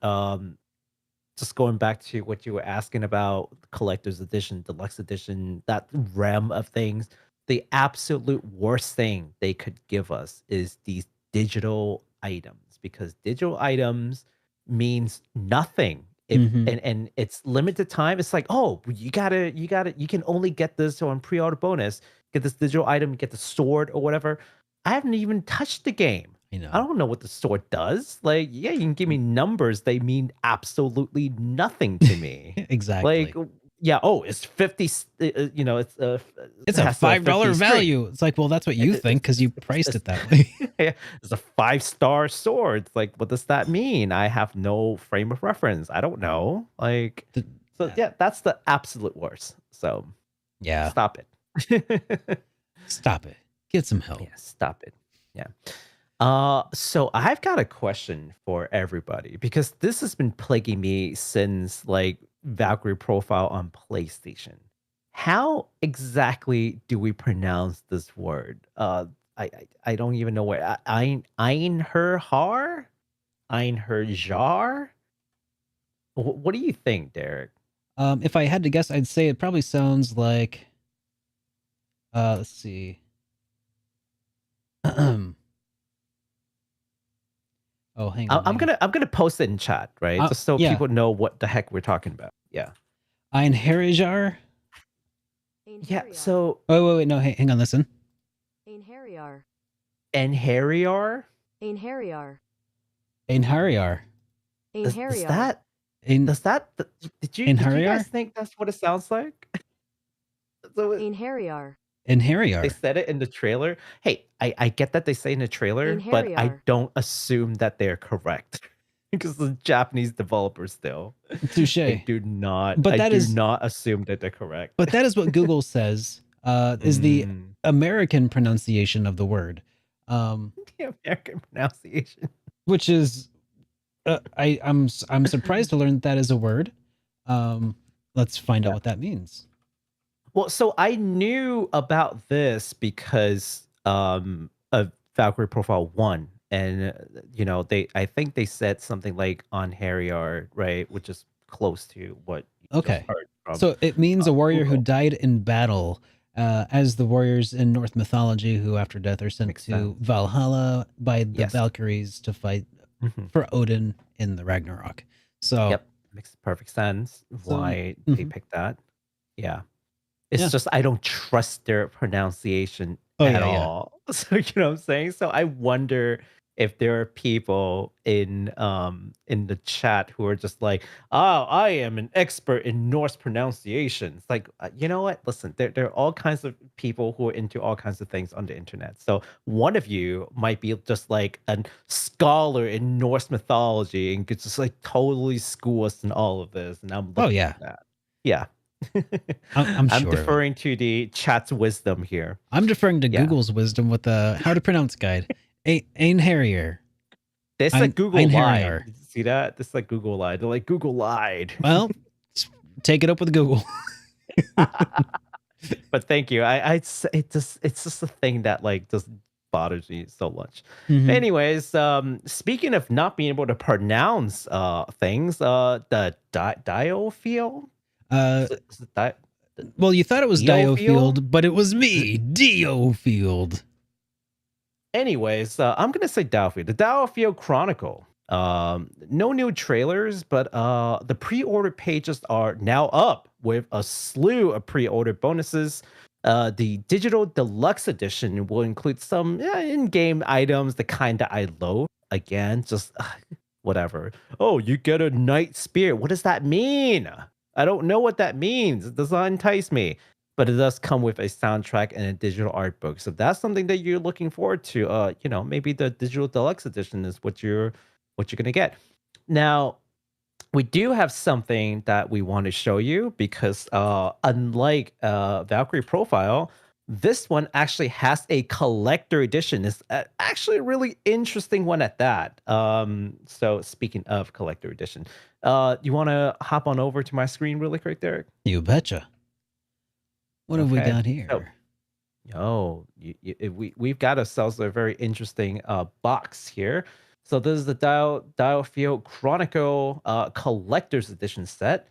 just going back to what you were asking about collector's edition, deluxe edition, that realm of things, the absolute worst thing they could give us is these digital items, because digital items means nothing. And it's limited time. It's like, oh, you can only get this on pre-order bonus, get this digital item, get the sword or whatever. I haven't even touched the game. I don't know what the sword does. Like, yeah, you can give me numbers. They mean absolutely nothing to me. Exactly. Like, yeah, oh, it's 50, it's a $5 value. It's like, well, that's what you think because you priced it that way. It's a 5-star sword. It's like, what does that mean? I have no frame of reference. I don't know. Like, yeah, that's the absolute worst. So, yeah, stop it. Stop it. Get some help. Yeah, stop it. Yeah. So I've got a question for everybody, because this has been plaguing me since like Valkyrie Profile on PlayStation. How exactly do we pronounce this word? I don't even know where. Einherjar? Einherjar? What do you think, Derek? If I had to guess, I'd say it probably sounds like. Let's see. Oh, hang on. I'm gonna post it in chat, right? Just so people know what the heck we're talking about. Yeah. Einherjar? Yeah. So. Oh, wait, no. Hang on. Listen. Einherjar. Einherjar? Einherjar. Einherjar. Is that? Did you guys think that's what it sounds like? So Einherjar. In they Harrier. said it in the trailer. Hey, I get that they say in the trailer, but I Einherjar. don't assume that they're correct because the Japanese developers still. Touche. I do not. But I that do is not assume that they're correct. but that is what Google says is the Mm, American pronunciation of the word. Um, the American pronunciation. which is I'm surprised to learn that is a word. Let's find out Yeah. what that means. Well, so I knew about this because of Valkyrie Profile 1. And I think they said something like on Harrier, right? Which is close to what you just Okay. heard from So it means a warrior who Google. died in battle, as the warriors in Norse mythology who after death are sent Makes to sense. Valhalla by the Yes. Valkyries to fight Mhm. for Odin in the Ragnarok. So Yep. Makes perfect sense So, why they mhm. picked that. Yeah. It's Yeah. just I don't trust their pronunciation Oh, at yeah, yeah. all. So you know what I'm saying? So I wonder if there are people in the chat who are just like, oh, I am an expert in Norse pronunciations. Like, you know what? Listen, there are all kinds of people who are into all kinds of things on the internet. So one of you might be just like a scholar in Norse mythology and could just like totally school us in all of this. And I'm looking Oh, yeah. at that. Yeah. I'm I'm sure of it. deferring to the chat's wisdom here. I'm deferring to Yeah. Google's wisdom with the how to pronounce guide. Ein Harrier. This like Google lied. Harrier. Did you see that? This like Google lied. They're like Google lied. Well, take it up with Google. But thank you. It's just a thing that like just bothers me so much. Mhm. Anyways, speaking of not being able to pronounce things, the DioField. Uh, Is it di- well, you thought it was DioField? DioField, but it was me, DioField. Anyways, I'm gonna say DioField. The DioField Chronicle. No new trailers, but the pre-order pages are now up with a slew of pre-order bonuses. The digital deluxe edition will include some in-game items, the kind that I loathe. Again, just whatever. Oh, you get a knight spear. What does that mean? I don't know what that means. It does not entice me. But it does come with a soundtrack and a digital art book. So that's something that you're looking forward to. Maybe the digital deluxe edition is what you're gonna get. Now, we do have something that we want to show you because unlike Valkyrie Profile, this one actually has a collector edition. It's actually a really interesting one at that. So speaking of collector edition, you want to hop on over to my screen really quick, Derek? You betcha. What have we Okay. got here? We've got ourselves a very interesting box here. So this is the DioField Chronicle Collector's Edition set,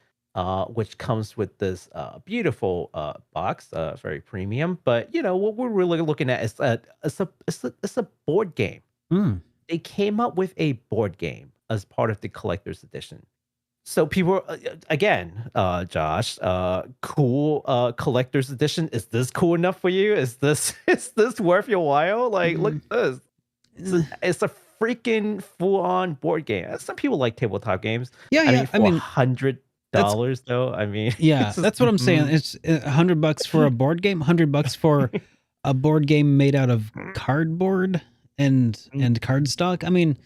which comes with this beautiful box, very premium. But what we're really looking at is it's a board game. Mm. They came up with a board game as part of the Collector's Edition. So people, again, Josh, cool collector's edition. Is this cool enough for you? Is this worth your while? Like, look at this. It's a freaking full-on board game. Some people like tabletop games. Yeah, I yeah. mean, for $100 though. I mean, Yeah, it's just- that's what I'm saying. It's $100 for a board game, $100 for a board game made out of cardboard and cardstock. I mean,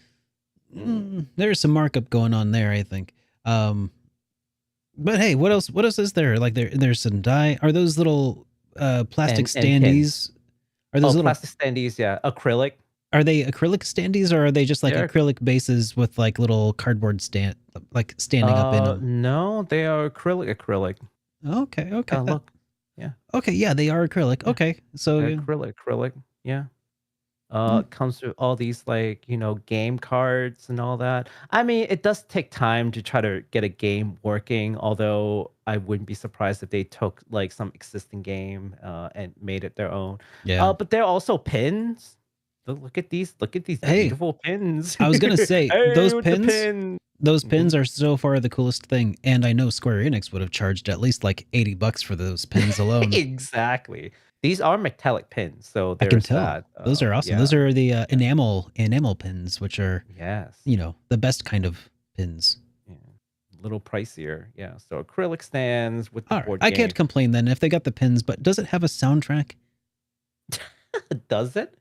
there's some markup going on there, I think. But hey, what else is there? Like there's some die. Are those little plastic And standees? Are those little plastic standees? Yeah, acrylic. Are they acrylic standees or are they just like They're- acrylic bases with like little cardboard stand like standing up in them? No, they are acrylic. Okay. Look, Okay, yeah, they are acrylic. Yeah. Okay. So they're acrylic. Yeah. Comes with all these like game cards and all that. I mean, it does take time to try to get a game working, although I wouldn't be surprised if they took like some existing game and made it their own. yeah. But there are also pins. Look at these Hey, beautiful pins. I was gonna say Hey, those with the pins. pin. Those Mhm. pins are so far the coolest thing, and I know Square Enix would have charged at least like $80 for those pins alone. Exactly. These are metallic pins, so I can there's tell. that. Those are awesome. Yeah. Those are the enamel pins, which are Yes. the best kind of pins. Yeah. little pricier. Yeah, so acrylic stands with the All right, board I game. can't complain then if they got the pins, but does it have a soundtrack? Does it?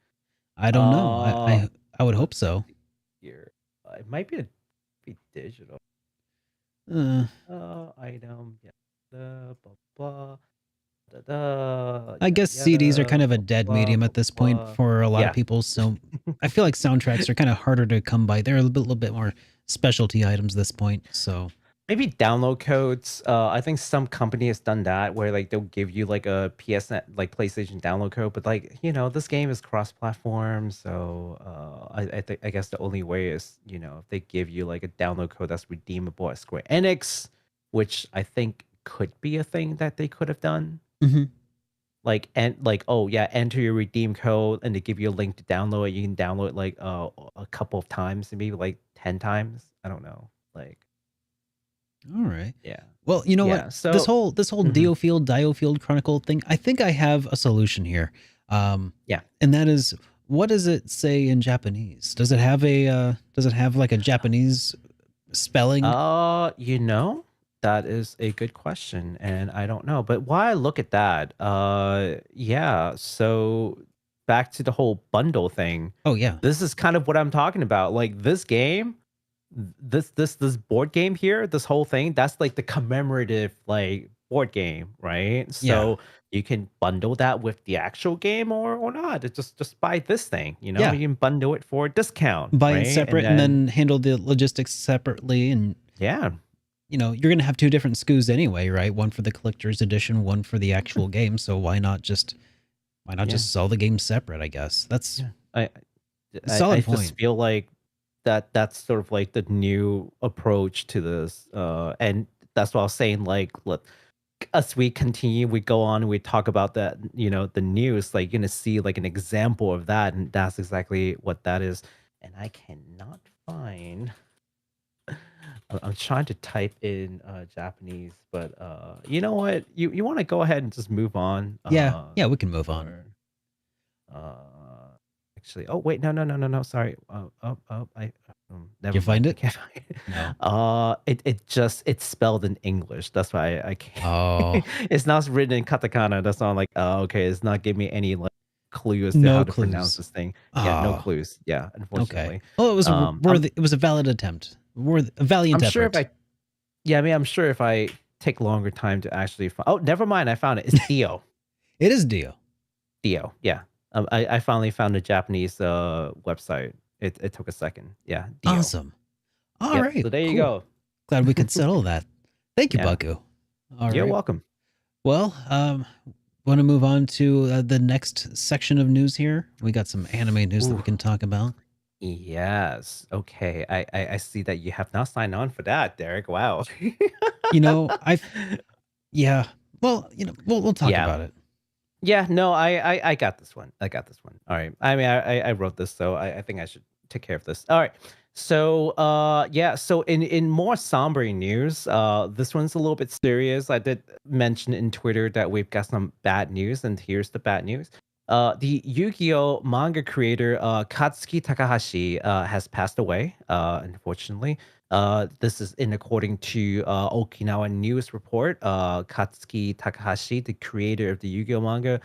I don't know. I would hope Let's so. see here. It might be digital. Uh, Item. Yeah. Blah blah. I guess CDs are kind of a dead medium at this point for a lot of people, so I feel like soundtracks are kind of harder to come by. They're a little bit more specialty items at this point, so maybe download codes. I think some company has done that where like they'll give you like a PSN like PlayStation download code, but like this game is cross-platform, so I guess the only way is if they give you like a download code that's redeemable at Square Enix, which I think could be a thing that they could have done. Mhm. Like oh yeah, enter your redeem code and they give you a link to download it. You can download it like a couple of times, maybe like 10 times. I don't know. Like all right. yeah. Well, you know Yeah, what? so This whole Mhm. DioField Chronicle thing, I think I have a solution here. Yeah. And that is, what does it say in Japanese? Does it have like a Japanese spelling? That is a good question, and I don't know. But while I look at that, yeah, so back to the whole bundle thing. Oh yeah. This is kind of what I'm talking about. Like this game, this board game here, this whole thing, that's like the commemorative like board game, right? So you can bundle that with the actual game or not. It's just buy this thing, Yeah. you can bundle it for a discount. Buy right? it separate and then handle the logistics separately, and yeah. you're gonna have two different SKUs anyway, right? One for the collector's edition, one for the actual game. So why not just sell the game separate? I guess that's I solid just point. feel like that's sort of like the new approach to this, and that's what I was saying. Like, look, as we continue, we go on, we talk about that, the news. Like, you're gonna see like an example of that, and that's exactly what that is. And I cannot find. I'm trying to type in Japanese, but you know what? You want to go ahead and just move on? Yeah, we can move on. Uh, actually, oh wait, no, sorry. Never You find mind. I it? can't find it. No. It's spelled in English. That's why I can't. Oh. It's not written in katakana. That's why I'm like, oh, okay. It's not giving me any like clue as to No how to pronounce clues. this thing. Yeah, no Oh. clues. Yeah, unfortunately. Okay. Well, it was it was a valid attempt. A valiant I'm effort. sure I'm sure if I take longer time to actually find. Oh, never mind. I found it. It's Dio. It is Dio. Dio. Yeah. I finally found a Japanese website. It took a second. Yeah. Dio. Awesome. All right. So there you cool. go. Glad we could settle that. Thank you, Yeah. Baku. All You're right. welcome. Well, want to move on to the next section of news here? We got some anime news that we can talk about. Yes. Okay. I see that you have not signed on for that, Derek. Wow. Yeah. Well, we'll talk about it. Yeah, no, I got this one. All right. I mean, I wrote this, so I think I should take care of this. All right. So, yeah. So in more somber news, this one's a little bit serious. I did mention in Twitter that we've got some bad news, and here's the bad news. The Yu-Gi-Oh manga creator Kazuki Takahashi has passed away, unfortunately. This is in according to Okinawa News Report. Katsuki Takahashi, the creator of the Yu-Gi-Oh manga,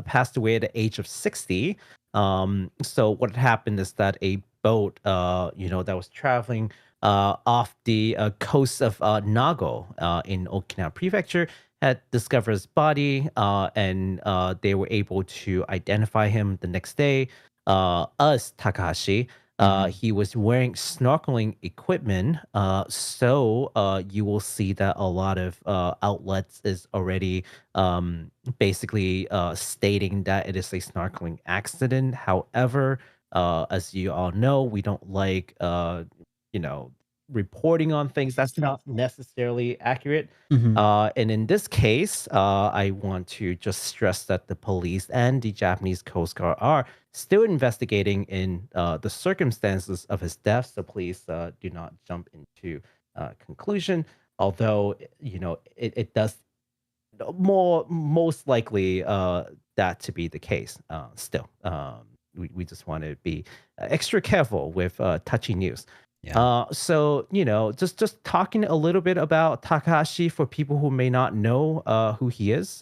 passed away at the age of 60. So what happened is that a boat, that was traveling off the coast of Nago in Okinawa Prefecture had discovered his body, and they were able to identify him the next day as Takahashi. He was wearing snorkeling equipment, so you will see that a lot of outlets is already basically stating that it is a snorkeling accident. However, as you all know, we don't like reporting on things that's not necessarily accurate. And in this case, I want to just stress that the police and the Japanese Coast Guard are still investigating in the circumstances of his death. So please do not jump into conclusion. Although it does most likely that to be the case. Still, we just want to be extra careful with touchy news. Yeah. So just talking a little bit about Takahashi for people who may not know who he is.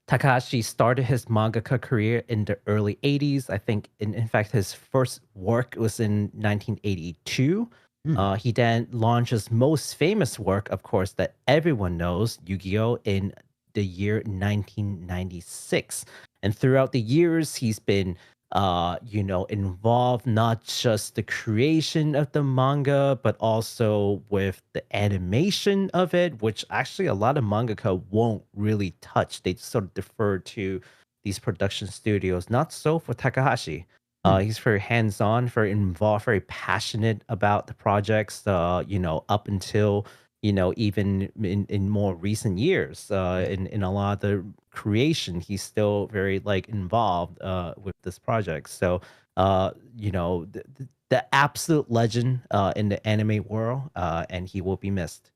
Takahashi started his mangaka career in the early 80s. I think, in fact, his first work was in 1982. Hmm. He then launched his most famous work, of course, that everyone knows, Yu-Gi-Oh! In the year 1996. And throughout the years, he's been involved not just the creation of the manga, but also with the animation of it, which actually a lot of mangaka won't really touch. They sort of defer to these production studios. Not so for Takahashi. Hmm. He's very hands-on, very involved, very passionate about the projects, up until even in more recent years, Yeah. in a lot of the creation, he's still very like involved with this project. So, the absolute legend in the anime world, and he will be missed.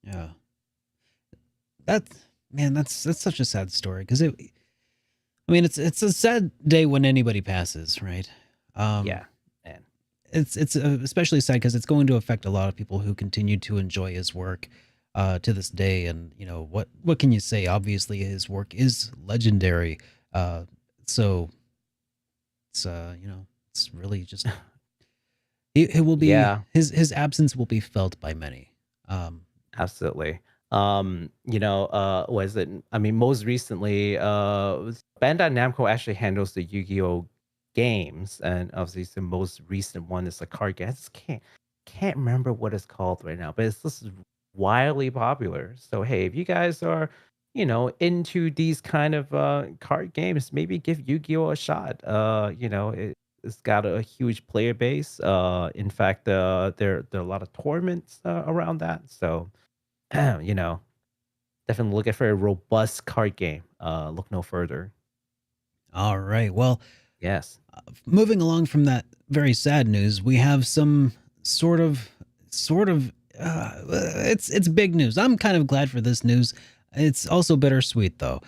Yeah. That's man, that's such a sad story because it's a sad day when anybody passes, right? Um, Yeah, and it's especially sad because it's going to affect a lot of people who continue to enjoy his work to this day. And what can you say? Obviously, his work is legendary. Uh, so it's it's really just it will be yeah. his absence will be felt by many. Um, Absolutely. Was it? I mean, most recently, Bandai Namco actually handles the Yu-Gi-Oh games, and obviously the most recent one is a card game. I just can't remember what it's called right now, but it's just wildly popular. So hey, if you guys are, into these kind of card games, maybe give Yu-Gi-Oh a shot. It's got a huge player base. In fact, there are a lot of tournaments around that. So you know, definitely looking for a robust card game. Look no further. all right. Well, Yes. moving along from that very sad news, we have some sort of it's big news. I'm kind of glad for this news. It's also bittersweet though.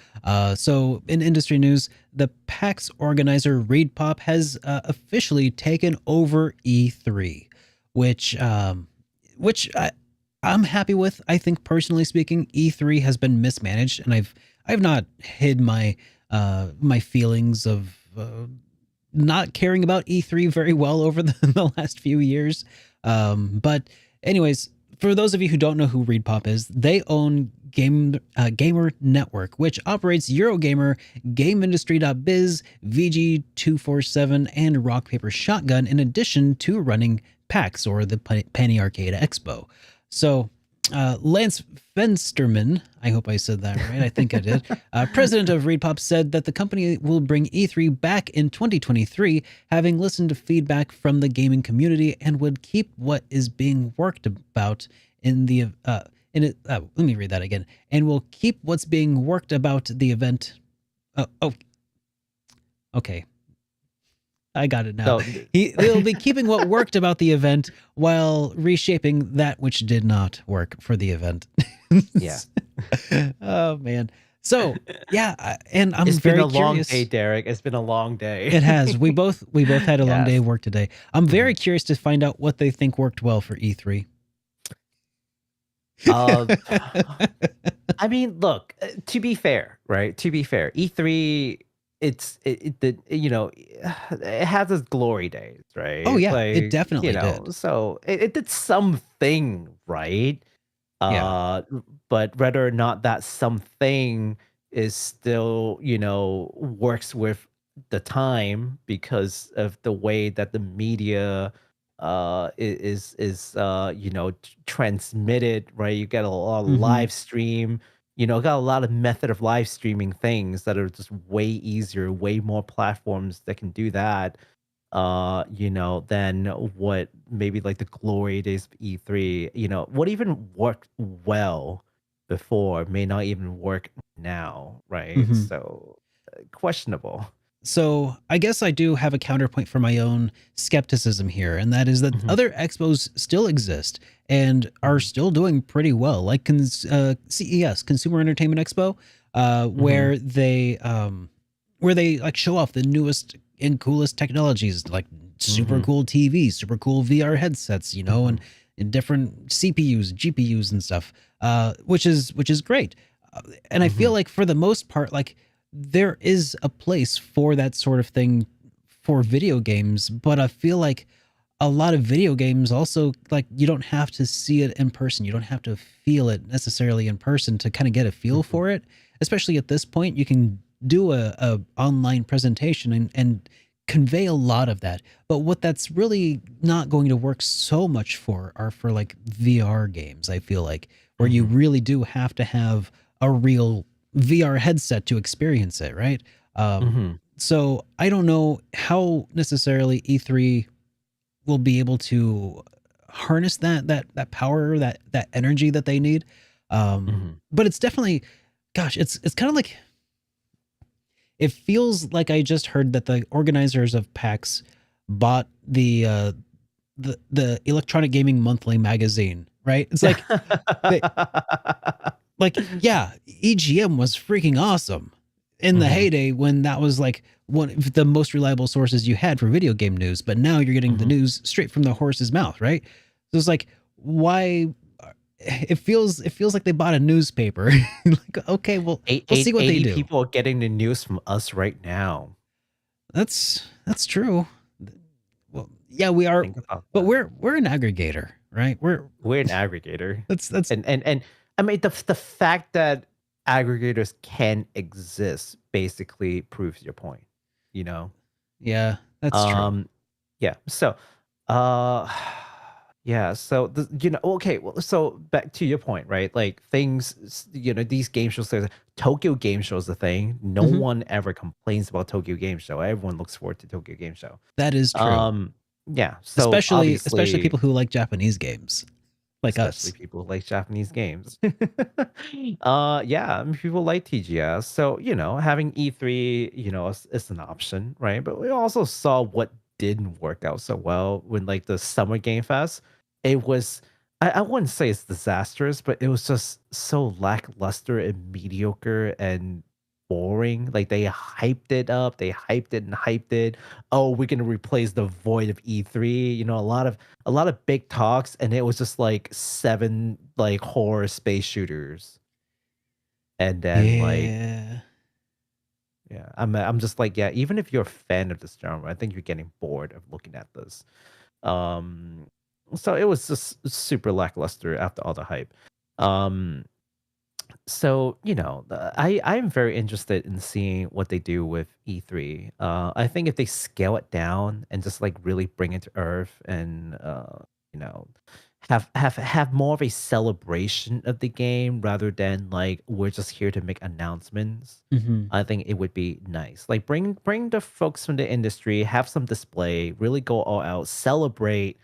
So in industry news, the PAX organizer ReedPop has officially taken over E3, which I'm happy with. I think personally speaking, E3 has been mismanaged, and I've not hid my feelings of not caring about E3 very well over the last few years. But anyways, for those of you who don't know who ReedPop is, they own Gamer Network, which operates Eurogamer, GameIndustry.biz, VG247, and Rock Paper Shotgun, in addition to running PAX, or the Penny Arcade Expo. So Lance Fensterman, I hope I said that right. I think I did. President of ReedPop said that the company will bring E3 back in 2023, having listened to feedback from the gaming community, and would keep what is being worked about in the let me read that again. And will keep what's being worked about the event. Okay. I got it now. So They'll be keeping what worked about the event while reshaping that which did not work for the event. yeah, Oh man. So yeah, and I'm it's been very a long curious. day, Derek. It's been a long day. It has. We both had a long day Yes. of work today. I'm very curious to find out what they think worked well for E3. Uh, I mean, look. To be fair, right? To be fair, E3, it has its glory days, right? Oh yeah, it Like, definitely did. so it did something right. Yeah. But whether or not that something is still, works with the time because of the way that the media is transmitted, right? You get a lot of Mhm. live stream, got a lot of method of live streaming things that are just way easier, way more platforms that can do that, than what maybe like the glory days of E3, what even worked well before may not even work now, right? Mhm. So questionable. So I guess I do have a counterpoint for my own skepticism here, and that is that Mhm, other expos still exist and are mhm, still doing pretty well, like CES, Consumer Entertainment Expo, mhm. where they like show off the newest and coolest technologies, like super cool TVs, super cool VR headsets, and different CPUs, GPUs, and stuff, which is great. And I feel like for the most part, like there is a place for that sort of thing for video games, but I feel like a lot of video games also, like, you don't have to see it in person. You don't have to feel it necessarily in person to kind of get a feel for it. Especially at this point, you can do a online presentation and convey a lot of that. But what that's really not going to work so much for are for like VR games, I feel like, where you really do have to have a real VR headset to experience it, right? So I don't know how necessarily E3 will be able to harness that power, that energy that they need. But it's definitely, gosh, it's kind of like, it feels like I just heard that the organizers of PAX bought the Electronic Gaming Monthly magazine, right? It's like, yeah, EGM was freaking awesome in the heyday when that was like one of the most reliable sources you had for video game news, but now you're getting the news straight from the horse's mouth, right? So it's like, why? It feels like they bought a newspaper. Like, okay, well, we'll see what they do. People are getting the news from us right now. That's true. Well, yeah, we are, but we're an aggregator, right? We're an aggregator. That's and I mean the fact that aggregators can exist basically proves your point. Yeah, that's true. Yeah. So, yeah. So okay. Well, so back to your point, right? Like things, these game shows. Tokyo Game Show is a thing. No one ever complains about Tokyo Game Show. Everyone looks forward to Tokyo Game Show. That is true. Yeah. So especially people who like Japanese games, like us. Especially people who like Japanese games. Yeah, I mean, people like TGS. So, having E3, is an option, right? But we also saw what didn't work out so well when like the Summer Game Fest. It was, I wouldn't say it's disastrous, but it was just so lackluster and mediocre and boring. Like they hyped it up, they hyped it and hyped it. Oh, we're gonna replace the void of E3. A lot of big talks, and it was just like 7 like horror space shooters. And then yeah, I'm just like, yeah, even if you're a fan of this genre, I think you're getting bored of looking at this. So it was just super lackluster after all the hype. So I'm very interested in seeing what they do with E3. I think if they scale it down and just like really bring it to earth and have more of a celebration of the game rather than like we're just here to make announcements. I think it would be nice. Like bring the folks from the industry, have some display, really go all out, celebrate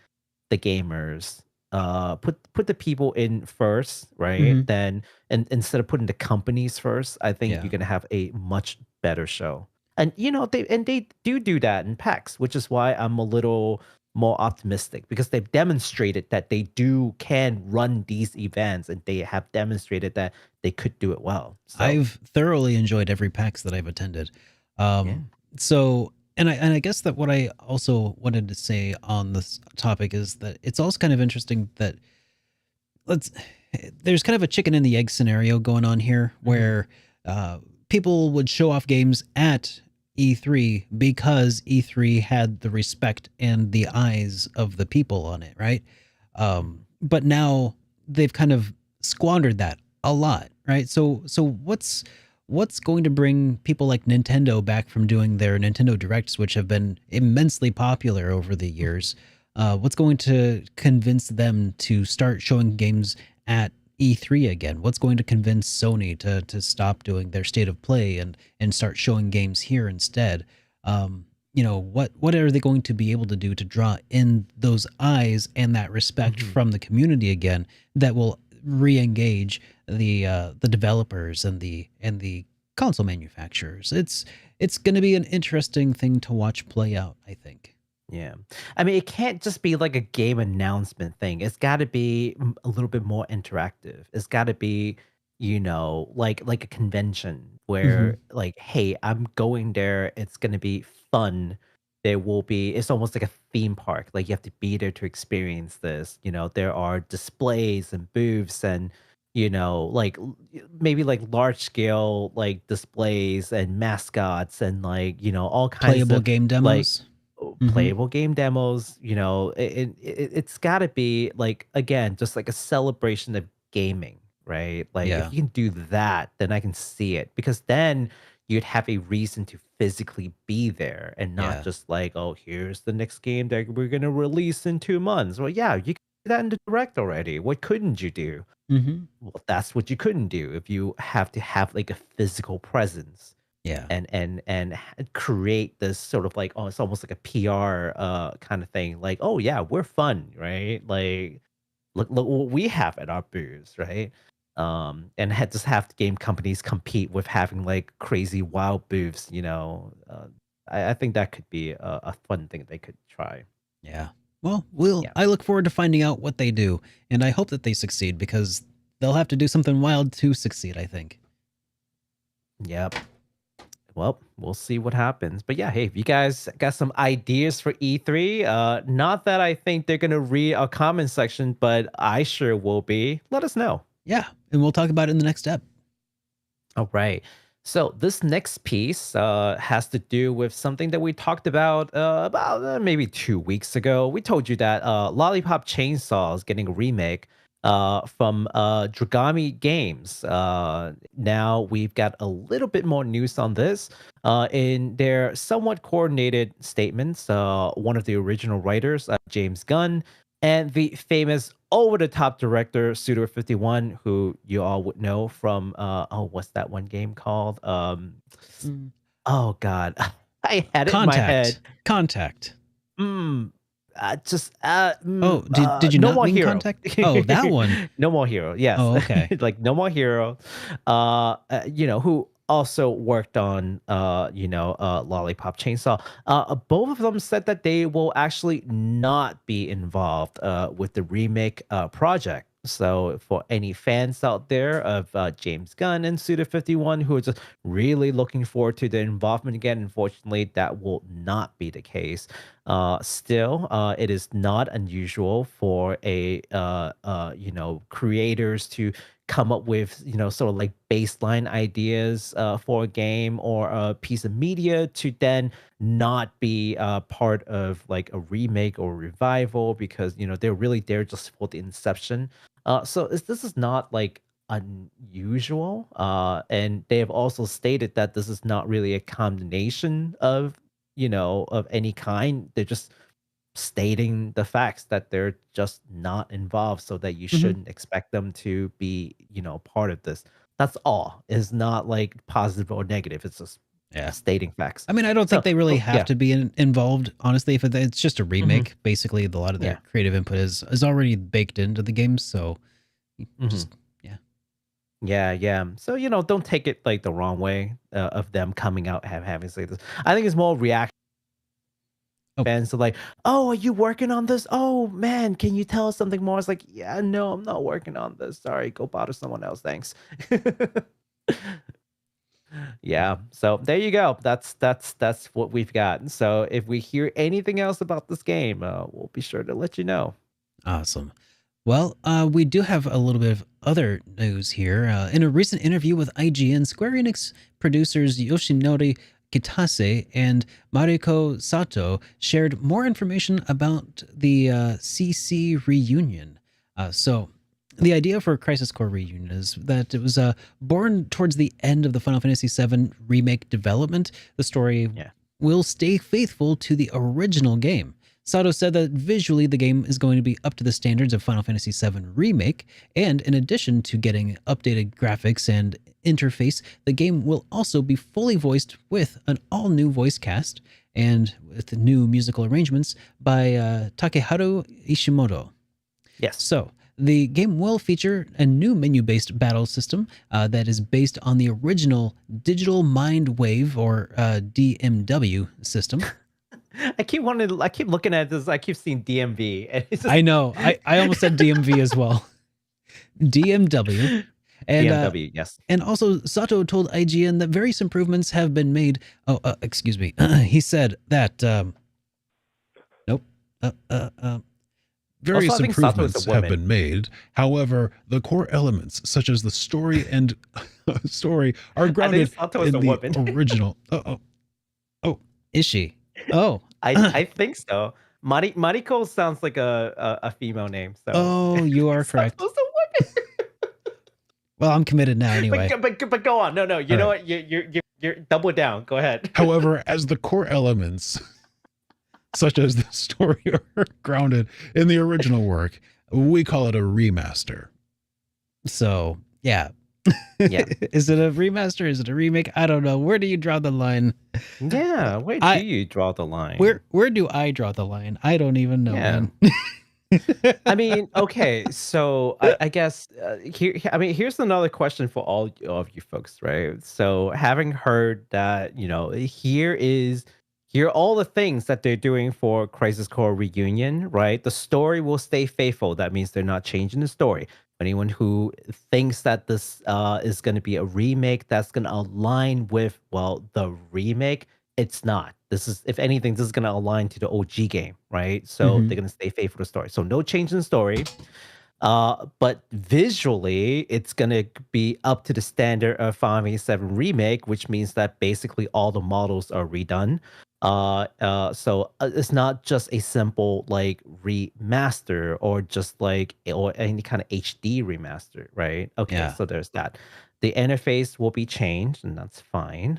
the gamers. Put the people in first, right? Then and instead of putting the companies first, I think you're gonna have a much better show. And they do that in PAX, which is why I'm a little more optimistic because they've demonstrated that they can run these events and they have demonstrated that they could do it well. So, I've thoroughly enjoyed every PAX that I've attended. So, and I guess that what I also wanted to say on this topic is that it's also kind of interesting that there's kind of a chicken and the egg scenario going on here where people would show off games at E3 because E3 had the respect and the eyes of the people on it, right? But now they've kind of squandered that a lot, right? So what's going to bring people like Nintendo back from doing their Nintendo Directs, which have been immensely popular over the years? What's going to convince them to start showing games at E3 again? What's going to convince Sony to stop doing their state of play and start showing games here instead? What are they going to be able to do to draw in those eyes and that respect from the community again that will re-engage the developers and the console manufacturers? It's going to be an interesting thing to watch play out, I think. Yeah. I mean, it can't just be like a game announcement thing. It's got to be a little bit more interactive. It's got to be, like a convention where like, hey, I'm going there. It's going to be fun. there will be, it's almost like a theme park. Like you have to be there to experience this. There are displays and booths and like maybe like large scale like displays and mascots and like all kinds Playable of game like demos. Mhm. playable game demos. It's got to be like, again, just like a celebration of gaming, right? Like Yeah. if you can do that, then I can see it, because then you'd have a reason to physically be there and not Yeah. just like, oh, here's the next game that we're going to release in 2 months. Well, yeah, you can do that in the direct already. What couldn't you do? Mhm. Well, that's what you couldn't do if you have to have like a physical presence Yeah. and create this sort of like, oh, it's almost like a PR kind of thing. Like, oh yeah, we're fun, right? Like, look what we have at our booths, right? And just have the game companies compete with having like crazy wild booths. I think that could be a fun thing they could try. Yeah. Well, Yeah. I look forward to finding out what they do, and I hope that they succeed because they'll have to do something wild to succeed, I think. Yep. Well, we'll see what happens. But yeah, hey, if you guys got some ideas for E3, not that I think they're gonna read our comment section, but I sure will be. Let us know. Yeah, and we'll talk about it in the next step. All right. So this next piece has to do with something that we talked about maybe 2 weeks ago. We told you that Lollipop Chainsaw is getting a remake from Dragami Games. Now we've got a little bit more news on this. In their somewhat coordinated statements, one of the original writers, James Gunn, and the famous over-the-top director Suda51, who you all would know from what's that one game called? Mm. Oh God, I had it in my head. Contact. Just Oh, did you No not More mean Hero. Contact? Oh, that one. No More Hero. Yes. Oh, okay. Like No More Hero. Who also worked on Lollipop Chainsaw. Both of them said that they will actually not be involved with the remake project. So for any fans out there of James Gunn and Suda51 who are just really looking forward to their involvement again, unfortunately, that will not be the case. Still, it is not unusual for creators to come up with sort of like baseline ideas for a game or a piece of media to then not be part of like a remake or revival, because they're really there just for the inception. So this is not like unusual, and they have also stated that this is not really a condemnation of of any kind. They're just stating the facts that they're just not involved, so that you shouldn't expect them to be part of this. That's all. It's not like positive or negative. It's just Yeah. stating facts. I mean, I don't think they really have yeah. to be involved, honestly. If it's just a remake, Mm-hmm. basically, a lot of their Yeah. creative input is already baked into the game. So, just Yeah. So don't take it like the wrong way of them coming out having say this. I think it's more reaction. Fans are like, oh, are you working on this? Oh man, can you tell us something more? It's like, yeah, no, I'm not working on this. Sorry, go bother someone else. Thanks. Yeah. So there you go. That's what we've got. So if we hear anything else about this game, we'll be sure to let you know. Awesome. Well, we do have a little bit of other news here. In a recent interview with IGN, Square Enix producers Yoshinori Kitase and Mariko Sato shared more information about the CC reunion. So the idea for Crisis Core Reunion is that it was born towards the end of the Final Fantasy VII Remake development. The story will stay faithful to the original game. Sato said that visually the game is going to be up to the standards of Final Fantasy VII Remake, and in addition to getting updated graphics and interface, the game will also be fully voiced with an all-new voice cast and with new musical arrangements by Takeharu Ishimoto. Yes. So, the game will feature a new menu-based battle system that is based on the original Digital Mind Wave, or DMW system. I keep looking at this. I keep seeing DMV. And it's just... I know. I almost said DMV as well. DMW. And, DMW, yes. And also, Sato told IGN that various improvements have been made. Excuse me. He said that Various I think Sato is improvements a have woman. been made. However, the core elements, such as the story and story, are I think grounded Sato is in a the woman. original. Oh, Is she? Oh. I think so. Mariko sounds like a female name. So Oh, you are correct. Sato's a woman. Well, I'm committed now anyway. But go on. No. You All know right. what? You're double down. Go ahead. However, as the core elements, such as the story, are grounded in the original work, we call it a remaster. So, yeah. Yeah. Is it a remaster? Is it a remake? I don't know. Where do you draw the line? Yeah. Where I- do you draw the line? Where do I draw the line? I don't even know, Yeah. man. I mean, okay, so I guess here's another question for all of you folks, right? So having heard that, here are all the things that they're doing for Crisis Core Reunion, right? The story will stay faithful. That means they're not changing the story. Anyone who thinks that this is going to be a remake that's going to align with, well, the remake, it's not. This is, if anything, this is going to align to the OG game, right? So Mhm. they're going to stay faithful to the story. So no change in the story. But visually, it's going to be up to the standard of Final Fantasy 7 Remake, which means that basically all the models are redone. So it's not just a simple like remaster or just like or any kind of HD remaster, right? Okay, Yeah. so there's that. The interface will be changed, and that's fine.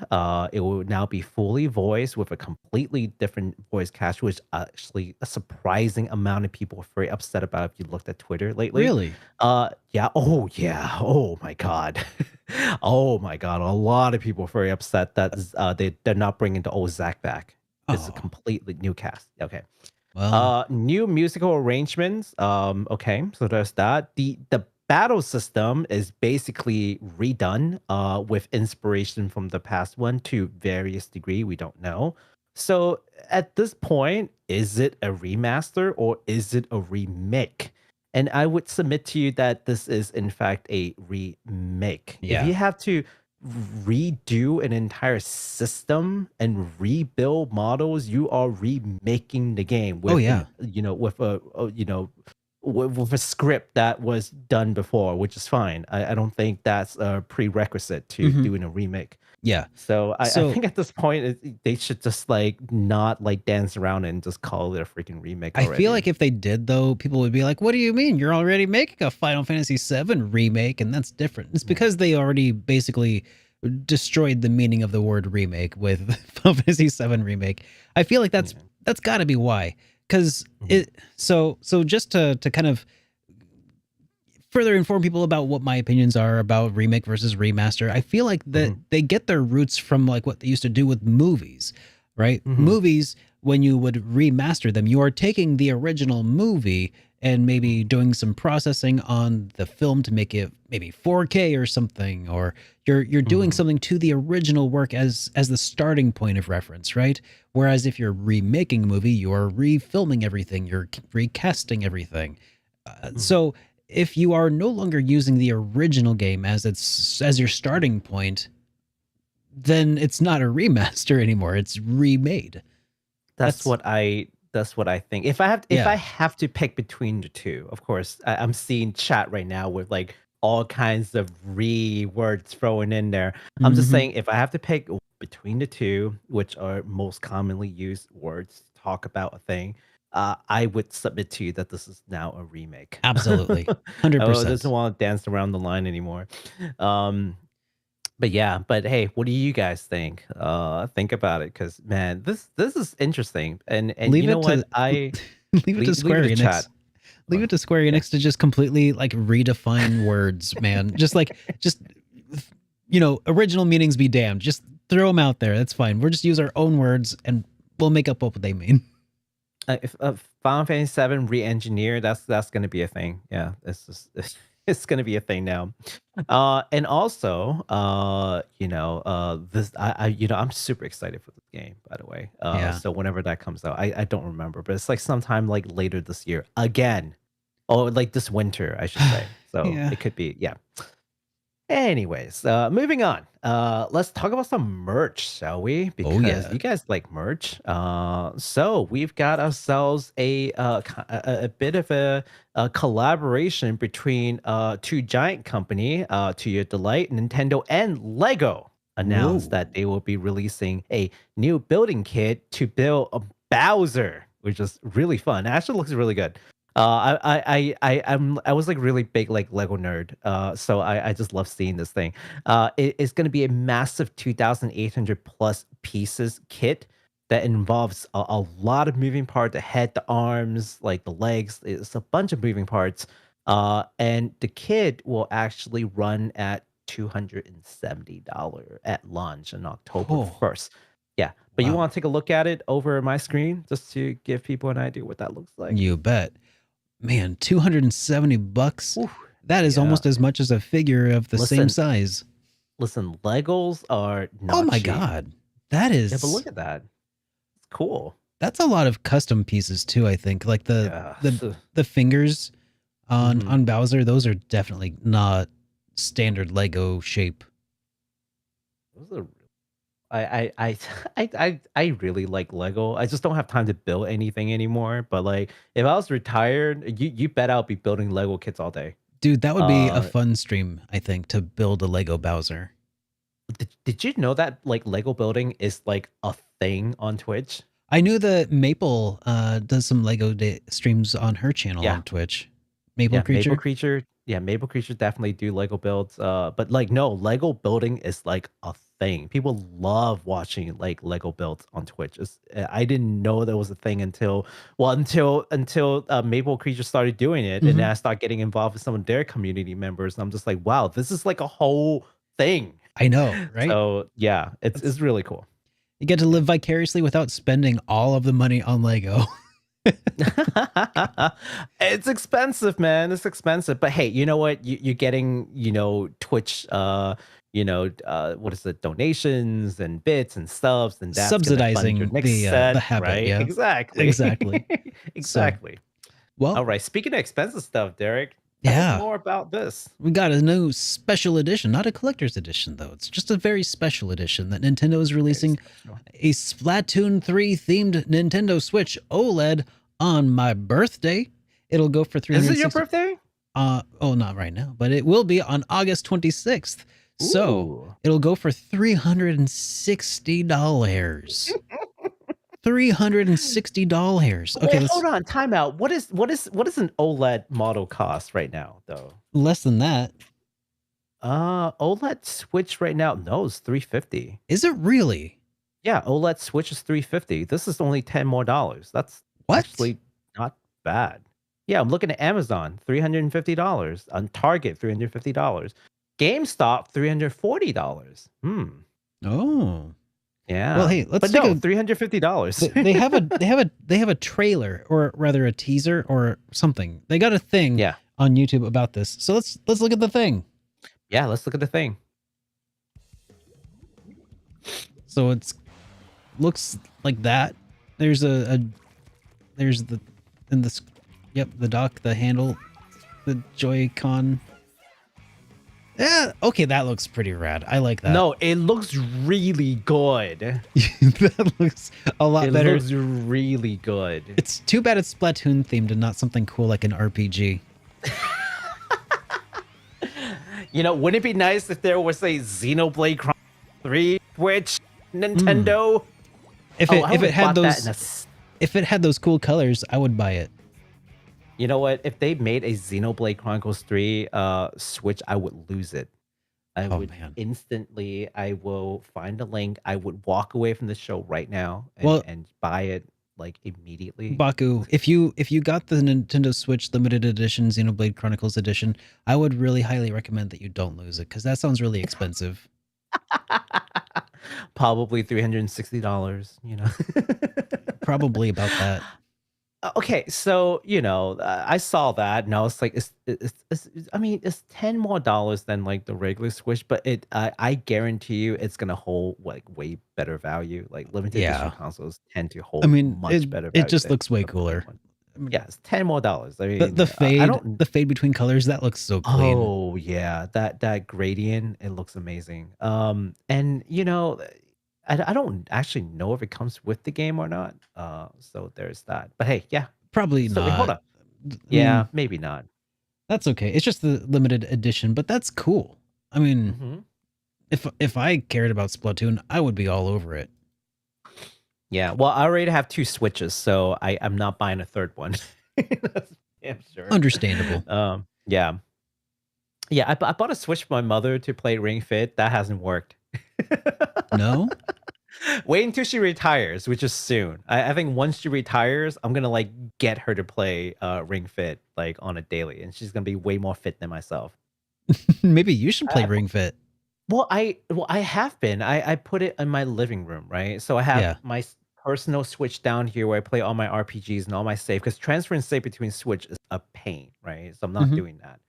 It will now be fully voiced with a completely different voice cast, which actually a surprising amount of people are very upset about if you looked at Twitter lately. Really? Yeah. Oh, yeah. Oh my God. Oh my God. A lot of people are very upset that they're not bringing the old Zack back. It's a Oh. completely new cast. Okay. Well, New musical arrangements. Okay, so there's that. The battle system is basically redone with inspiration from the past one to various degree. We don't know. So at this point, is it a remaster or is it a remake? And I would submit to you that this is in fact a remake. Yeah. If you have to redo an entire system and rebuild models, you are remaking the game with yeah. with a script that was done before, which is fine. I don't think that's a prerequisite to Mhm. doing a remake. yeah. So I So- think at this point they should just like not like dance around and just call it a freaking remake I already. feel like if they did, though, people would be like, what do you mean? You're already making a Final Fantasy VII remake, and that's different. It's because they already basically destroyed the meaning of the word remake with Final Fantasy VII Remake. I feel like that's got to be why. Because so just to kind of further inform people about what my opinions are about remake versus remaster, I feel like that they get their roots from like what they used to do with movies, right? Movies, when you would remaster them, you are taking the original movie and maybe doing some processing on the film to make it maybe 4K or something, or you're doing something to the original work as the starting point of reference, right? Whereas if you're remaking a movie, you're refilming everything, you're recasting everything. So if you are no longer using the original game as your starting point, then it's not a remaster anymore. It's remade. That's what I think. If I have to pick between the two, of course, I'm seeing chat right now with like all kinds of words thrown in there. I'm just saying, if I have to pick between the two, which are most commonly used words to talk about a thing, I would submit to you that this is now a remake. Absolutely. 100%. Oh, doesn't want to dance around the line anymore. But yeah, but hey, what do you guys think? Think about it, because man, this is interesting. And Leave you know it to- what? I Leave it to Square leave it to Enix. chat. Leave it to Square Enix to just completely like redefine words, man. Just original meanings be damned. Just throw them out there. That's fine. We'll just use our own words and we'll make up what they mean. If Final Fantasy 7 re-engineer, that's going to be a thing. Yeah, it's going to be a thing now. And also, this I'm super excited for this game, by the way. So whenever that comes out, I don't remember, but it's like sometime like later this year again. Oh, like this winter, I should say. So Yeah. it could be, yeah. Anyways, moving on. Let's talk about some merch, shall we? Because yeah. you guys like merch. So we've got ourselves a bit of a collaboration between two giant company, to your delight, Nintendo and Lego announced Whoa. that they will be releasing a new building kit to build a Bowser, which is really fun. It actually looks really good. I was like really big like Lego nerd. So I just love seeing this thing. It's going to be a massive 2,800 plus pieces kit that involves a lot of moving parts: the head, the arms, like the legs. It's a bunch of moving parts. And the kit will actually run at $270 at launch on October Oh, 1st. Yeah, but you wow. want to take a look at it over my screen just to give people an idea what that looks like. You bet. Man, $270. Oof, That is yeah. almost as much as a figure of the same Listen, size. Listen, Legos are not Oh my cheap. God. That Yeah, but is look at that. It's cool. that's a lot of custom pieces too, I think. Like Yeah. the fingers Mhm. on Bowser, those are definitely not standard Lego shape. Those are I really like Lego. I just don't have time to build anything anymore. But like if I was retired, you bet I'll be building Lego kits all day. Dude, that would be a Uh fun stream, I think, to build a Lego Bowser. did you know that like Lego building is like a thing on Twitch? I knew that Maple does some Lego streams on her channel Yeah. on Twitch. Maple Yeah, Creature. Maple Creature. Yeah, Maple Creature definitely do Lego builds. But like no, Lego building is like a thing. People love watching like Lego builds on Twitch. I didn't know that was a thing until Maple Creature started doing it, and then I started getting involved with some of their community members. And I'm just like, wow, this is like a whole thing. I know, right? So yeah, it's really cool. You get to live vicariously without spending all of the money on Lego. It's expensive, man. It's expensive. But hey, you know what? You're getting, Twitch, what is it? Donations and bits and subs, and that's gonna fund Subsidizing your next the set, habit, right? yeah. Exactly. Exactly. Exactly. Well, All right. Speaking of expensive stuff, Derek, tell yeah. us more about this. We got a new special edition, not a collector's edition though. It's just a very special edition that Nintendo is releasing a Splatoon 3 themed Nintendo Switch OLED on my birthday. It'll go for $360. Is it your birthday? Oh, not right now, but it will be on August 26th. So Ooh. it'll go for $360. $360. Okay, Wait, hold on, time out. What is an OLED model cost right now, though? less than that. OLED Switch right now, no, it's $350. Is it really? Yeah, OLED Switch is $350. This is only $10 more. That's What? actually not bad. Yeah, I'm looking at Amazon, $350. On Target, $350. GameStop, $340. Oh. Yeah. Well, hey, let's but take no, a $350. they have a trailer, or rather a teaser or something. They got a thing Yeah. on YouTube about this. So let's look at the thing. Yeah, let's look at the thing. So it's looks like that. There's there's the in this the dock, the handle, the Joy-Con. Yeah, okay, that looks pretty rad. I like that. No, it looks really good. That looks a lot It better. looks really good. It's too bad it's Splatoon themed and not something cool like an RPG. Wouldn't it be nice if there was a Xenoblade Chronicles 3 Switch Nintendo? If it had those cool colors, I would buy it. You know what? If they made a Xenoblade Chronicles 3 Switch, I would lose it. I would instantly. I will find a link. I would walk away from the show right now and buy it like immediately. Baku, if you got the Nintendo Switch limited edition Xenoblade Chronicles edition, I would really highly recommend that you don't lose it, because that sounds really expensive. Probably $360. Probably about that. Okay, so I saw that and I was like, it's $10 more than like the regular Switch, but I guarantee you it's gonna hold like way better value. Like limited edition consoles tend to hold much better value. It just than looks way the regular cooler. one. Yeah, it's $10 more. I mean, The I don't. the fade between colors, that looks so clean. Oh yeah, that gradient, it looks amazing. And I don't actually know if it comes with the game or not. So there's that. But hey, yeah. Probably So wait, hold not. up. I Yeah, mean, maybe not. that's okay. It's just the limited edition, but that's cool. I mean, Hmm. if I cared about Splatoon, I would be all over it. Yeah. Well, I already have 2 Switches, so I'm not buying a third one. That's damn sure. Understandable. Yeah. Yeah, I bought a Switch for my mother to play Ring Fit. That hasn't worked. No? Wait until she retires, which is soon. I think once she retires, I'm gonna like get her to play Ring Fit like on a daily, and she's gonna be way more fit than myself. Maybe you should play I- Ring Fit. I have been. I put it in my living room, right? So I have Yeah. my personal Switch down here where I play all my RPGs and all my save, because transferring save between Switch is a pain, right? So I'm not Mhm. doing that.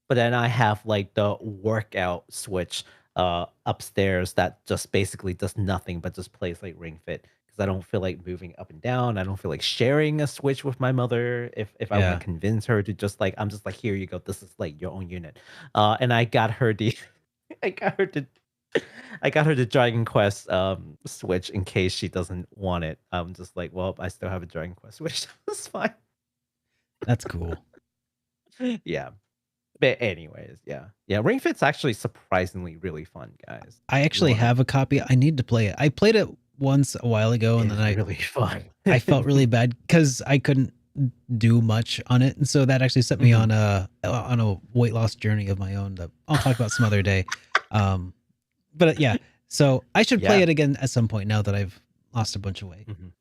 But then I have like the workout Switch upstairs that just basically does nothing but just plays like Ring Fit, because I don't feel like moving up and down. I don't feel like sharing a Switch with my mother if I Yeah. want to convince her to just like, I'm just like, here you go, this is like your own unit. And I got her the I got her to Dragon Quest Switch in case she doesn't want it. I'm just like, well, I still have a Dragon Quest Switch. That's fine. That's cool. Yeah. But anyways, yeah. Yeah, Ring Fit's actually surprisingly really fun, guys. I actually wanna- have a copy. I need to play it. I played it once a while ago, and It's then really fun. I felt really bad because I couldn't do much on it, and so that actually set me on a weight loss journey of my own that I'll talk about some other day. But yeah, so I should play Yeah. it again at some point now that I've lost a bunch of weight. Mhm.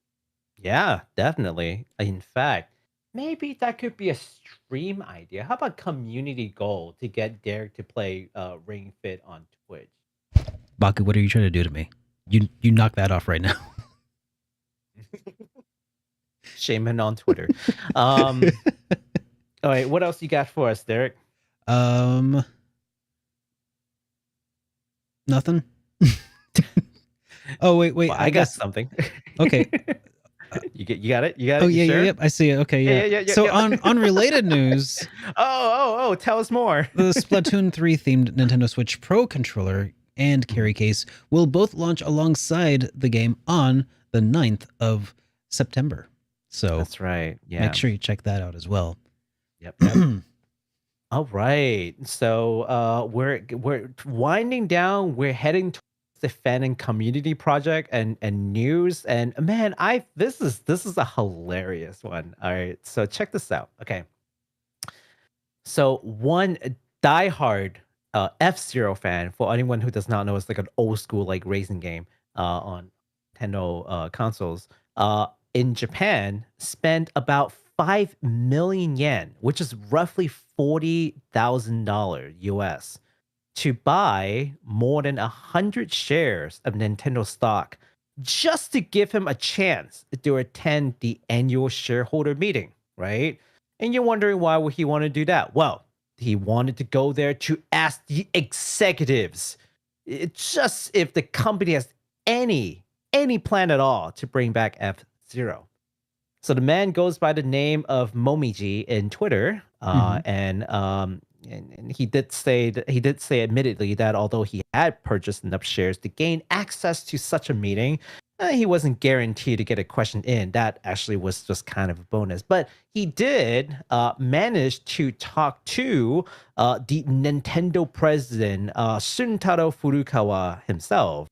Yeah, definitely. In fact, maybe that could be a stream idea. How about community goal to get Derek to play Ring Fit on Twitch? Baku, what are you trying to do to me? You knock that off right now. Shame him on Twitter. All right, what else you got for us, Derek? Nothing. Oh wait, Well, I got something. Okay. You got it. You got it. Oh You yeah, sure? yeah, yep. I see it. Okay, yeah. Yeah. So on unrelated news, Oh! Tell us more. the Splatoon 3 themed Nintendo Switch Pro Controller and carry case will both launch alongside the game on the 9th of September. So That's right. Yeah. make sure you check that out as well. Yep. All right. So we're winding down. We're heading towards the fan and community project and news. And man, this is a hilarious one. All right. So check this out. Okay. So one diehard F-Zero fan, for anyone who does not know, it's like an old school like racing game on Nintendo consoles. In Japan, spent about 5 million yen, which is roughly $40,000 US, to buy more than 100 shares of Nintendo stock just to give him a chance to attend the annual shareholder meeting, right? And you're wondering why would he want to do that? Well, he wanted to go there to ask the executives just if the company has any plan at all to bring back F-Zero. So the man goes by the name of Momiji in Twitter, and he did say admittedly that although he had purchased enough shares to gain access to such a meeting, he wasn't guaranteed to get a question in. That actually was just kind of a bonus. But he did manage to talk to the Nintendo president, Shuntaro Furukawa himself.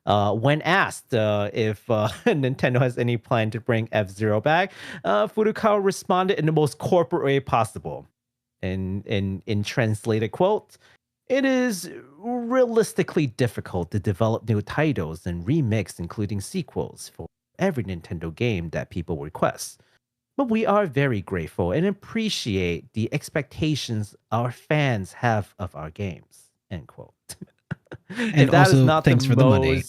When asked if Nintendo has any plan to bring F-Zero back, Furukawa responded in the most corporate way possible. In translated quote, "It is realistically difficult to develop new titles and remix, including sequels, for every Nintendo game that people request. But we are very grateful and appreciate the expectations our fans have of our games." End quote. And also, thanks for the money.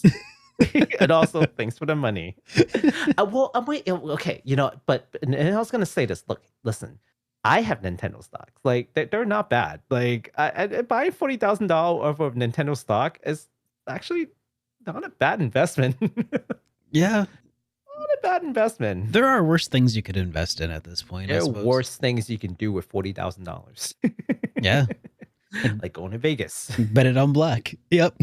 And also, thanks for the money. Wait, okay, but and I was gonna say this. Look, listen, I have Nintendo stocks. Like they're not bad. Like buying $40,000 worth of Nintendo stock is actually not a bad investment. Yeah. a bad investment. There are worse things you could invest in at this point. There I are suppose. worse things you can do with $40,000. Yeah. Like going to Vegas. Bet it on black. Yep.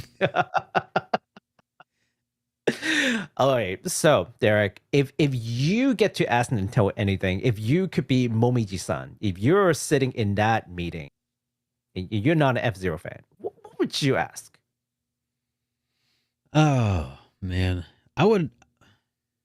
All right. So, Derek, if you get to ask Nintendo anything, if you could be Momiji-san, if you're sitting in that meeting, and you're not an F-Zero fan, what would you ask? Oh man, I want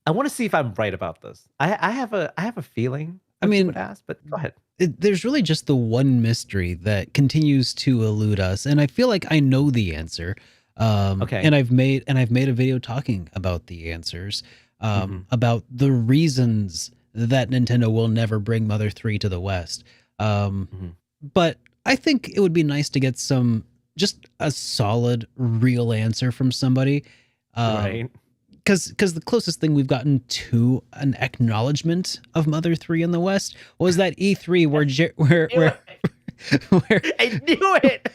to see if I'm right about this. I have a feeling. I mean, you would ask, but go ahead. There's really just the one mystery that continues to elude us, and I feel like I know the answer. Okay. And I've made a video talking about the answers, about the reasons that Nintendo will never bring Mother 3 to the West. But I think it would be nice to get just a solid, real answer from somebody. Right. Because the closest thing we've gotten to an acknowledgement of Mother 3 in the West was that E3 where I knew it.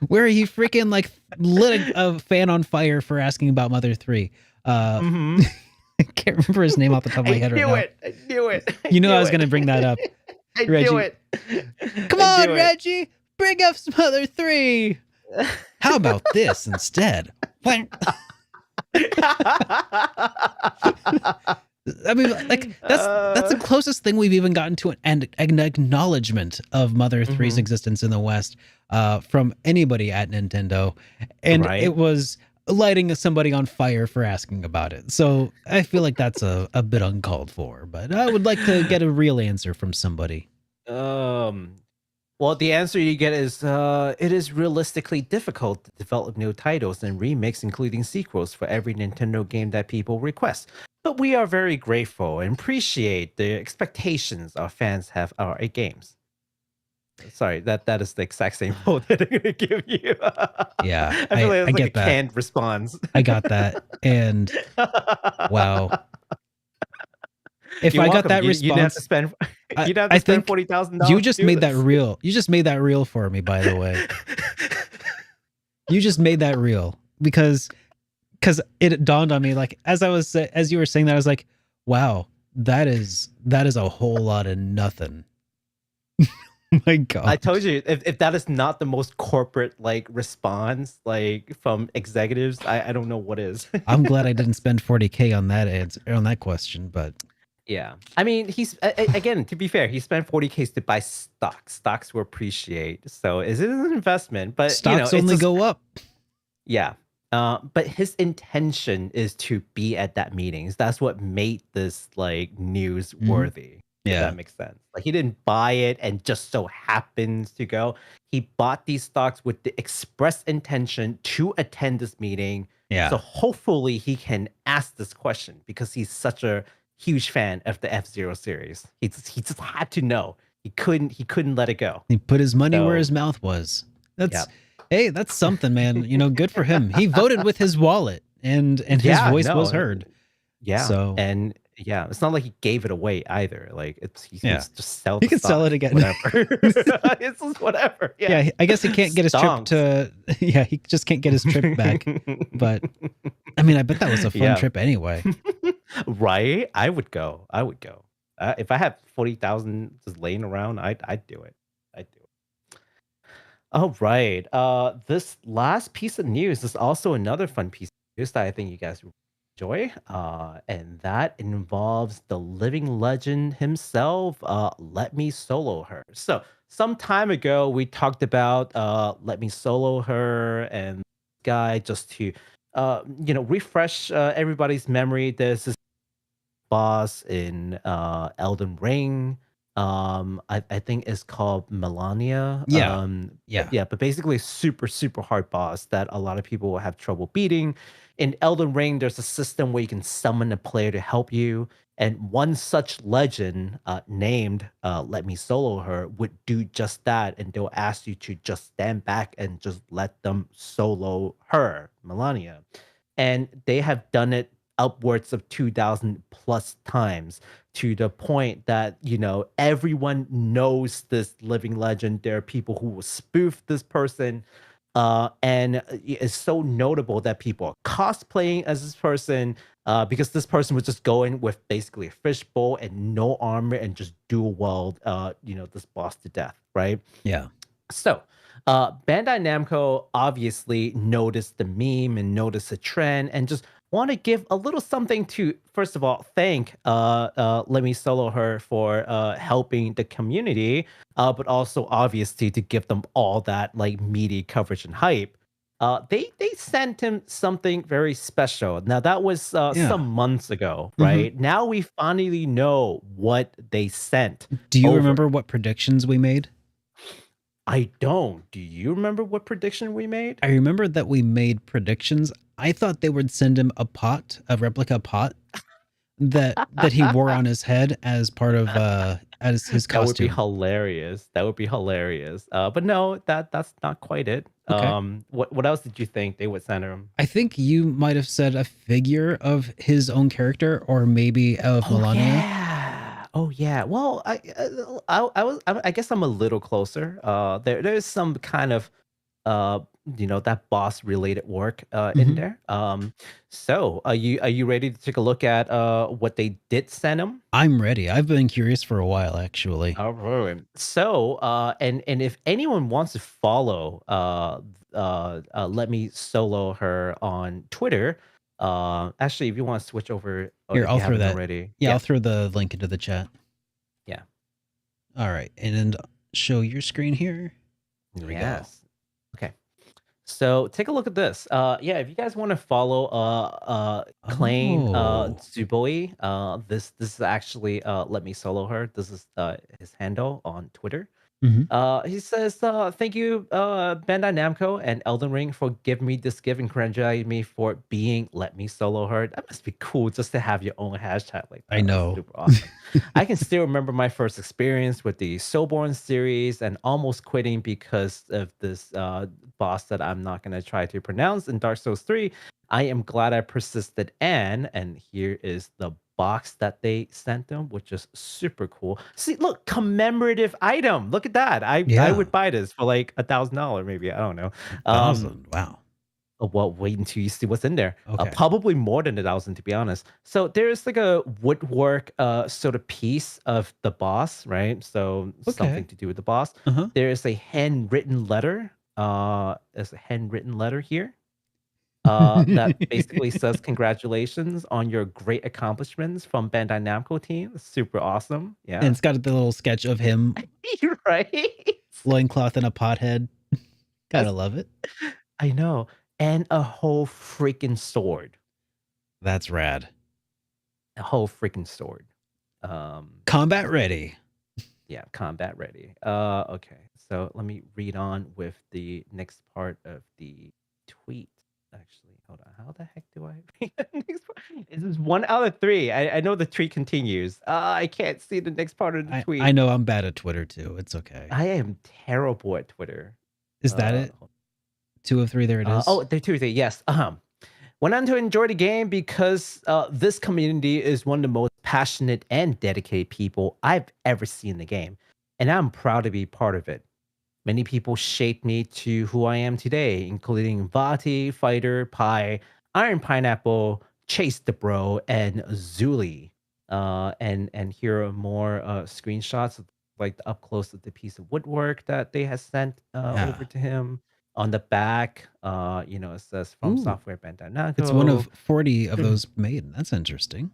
where he freaking like lit a fan on fire for asking about Mother 3. I can't remember his name off the top of my head right now. I knew it. You know I was going to bring that up. I Reggie. knew it. Come on, Reggie, bring up Mother 3. How about this instead? I mean, like that's the closest thing we've even gotten to an acknowledgement of Mother 3's existence in the West from anybody at Nintendo, and it was lighting somebody on fire for asking about it. So I feel like that's a bit uncalled for, but I would like to get a real answer from somebody. Well, the answer you get is it is realistically difficult to develop new titles and remakes, including sequels, for every Nintendo game that people request. But we are very grateful and appreciate the expectations our fans have of our games. Sorry, that is the exact same quote that I'm going to give you. Yeah, I feel like it's I get a that. canned response. I got that, and wow. If You're I got welcome. that You response, didn't have to spend. You didn't have to spend $40,000. You just made that real. You just made that real for me, by the way. You just made that real because it dawned on me, like as you were saying that, I was like, wow, that is a whole lot of nothing. My God. I told you, if that is not the most corporate like response like from executives, I don't know what is. I'm glad I didn't spend $40K on that answer, on that question, but yeah, I mean, he's again, to be fair, he spent $40K to buy stocks. Stocks will appreciate, so it is an investment, but stocks only go up. Yeah. But his intention is to be at that meetings. That's what made this like newsworthy. If that makes sense. Like he didn't buy it and just so happens to go. He bought these stocks with the express intention to attend this meeting. Yeah. So hopefully he can ask this question because he's such a huge fan of the F-Zero series. He just had to know. He couldn't let it go. He put his money where his mouth was. Hey, that's something, man. Good for him. He voted with his wallet and his voice was heard. Yeah. So and yeah, it's not like he gave it away either. Like he can just sell. He can sell it again. Whatever. It's just whatever. Yeah. I guess he can't get his trip to. Yeah, he just can't get his trip back. But I mean, I bet that was a fun trip anyway. Right? I would go. If I had 40,000 just laying around, I'd do it. All right. This last piece of news is also another fun piece of news that I think you guys will enjoy. And that involves the living legend himself, Let Me Solo Her. So some time ago, we talked about Let Me Solo Her and this guy just to refresh everybody's memory. There's this boss in Elden Ring. I think it's called Melania. But basically super, super hard boss that a lot of people will have trouble beating. In Elden Ring, there's a system where you can summon a player to help you. And one such legend named Let Me Solo Her would do just that. And they'll ask you to just stand back and just let them solo her, Melania. And they have done it upwards of 2,000 plus times, to the point that everyone knows this living legend. There are people who will spoof this person, and it's so notable that people are cosplaying as this person. because this person was just going with basically a fishbowl and no armor and just dual weld, this boss to death, right? Yeah. So, Bandai Namco obviously noticed the meme and noticed the trend and just want to give a little something to, first of all, thank Let Me Solo Her for helping the community, but also obviously to give them all that like media coverage and hype. They sent him something very special. Now that was Yeah. some months ago, Mhm. right? Now we finally know what they sent. Do you over. remember what predictions we made? I don't. Do you remember what prediction we made? I remember that we made predictions. I thought they would send him a replica pot that he wore on his head as part of as his That would be costume. hilarious. That would be hilarious. But no, that's not quite it. Okay. What else did you think they would send him? I think you might have said a figure of his own character, or maybe of Melania. Yeah. Oh yeah. Well, I guess I'm a little closer. There's some kind of that boss related work in Mhm. there. So are you ready to take a look at what they did send him? I'm ready. I've been curious for a while, actually. All right. So, and if anyone wants to follow, Let Me Solo Her on Twitter. Actually, if you want to switch over, Here, if I'll you throw haven't that. already, Yeah, I'll throw the link into the chat. Yeah. All right, and show your screen here. There we go. Yes. Okay. So take a look at this. Yeah, if you guys want to follow Klein Oh. Tsuboi, this is actually Let Me Solo Her. This is his handle on Twitter. Mhm. He says, thank you, Bandai Namco and Elden Ring for giving me this gift and congratulating me for being Let Me Solo Her. That must be cool just to have your own hashtag like that. I know. That's super awesome. I can still remember my first experience with the Soulborn series and almost quitting because of this boss that I'm not going to try to pronounce in Dark Souls 3. I am glad I persisted, and here is the box that they sent them, which is super cool. See, look, commemorative item. Look at that. I Yeah. would buy this for like $1,000, maybe. I don't know. 1,000. Wow. Well, wait until you see what's in there. Okay. Probably more than 1,000, to be honest. So there's like a woodwork sort of piece of the boss, right? So something to do with the boss. Uh-huh. There is a handwritten letter. There's a handwritten letter here. That basically says congratulations on your great accomplishments from Bandai Namco team. Super awesome. Yeah. And it's got the little sketch of him right? loincloth and a pothead. Gotta love it. I know. And a whole freaking sword. That's rad. A whole freaking sword. Combat ready. Yeah, combat ready. Okay. So let me read on with the next part of the tweet. Actually, hold on. How the heck do I read the next part? This is 1 out of 3. I know the tweet continues. I can't see the next part of the tweet. I know I'm bad at Twitter too. It's okay. I am terrible at Twitter. Is that it? 2 of 3. There it is. Oh, there 2 of 3. Yes. Went on to enjoy the game because this community is one of the most passionate and dedicated people I've ever seen in the game, and I'm proud to be part of it. Many people shaped me to who I am today, including Vati, Fighter, Pi, Iron Pineapple, Chase the Bro, and Zuli. And here are more screenshots of like the up close of the piece of woodwork that they had sent over to him. On the back, it says from Ooh. Software Bandai Namco. It's one of 40 of those made. That's interesting.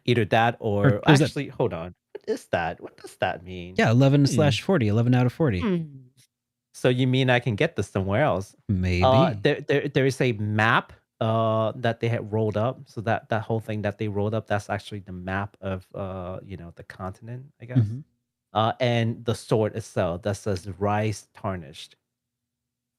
Either that or is actually, hold on. What is that? What does that mean? Yeah, 11/40, 11 out of 40. So you mean I can get this somewhere else? Maybe. There is a map that they had rolled up. So that whole thing that they rolled up, that's actually the map of the continent, I guess. Mhm. And the sword itself that says Rise Tarnished,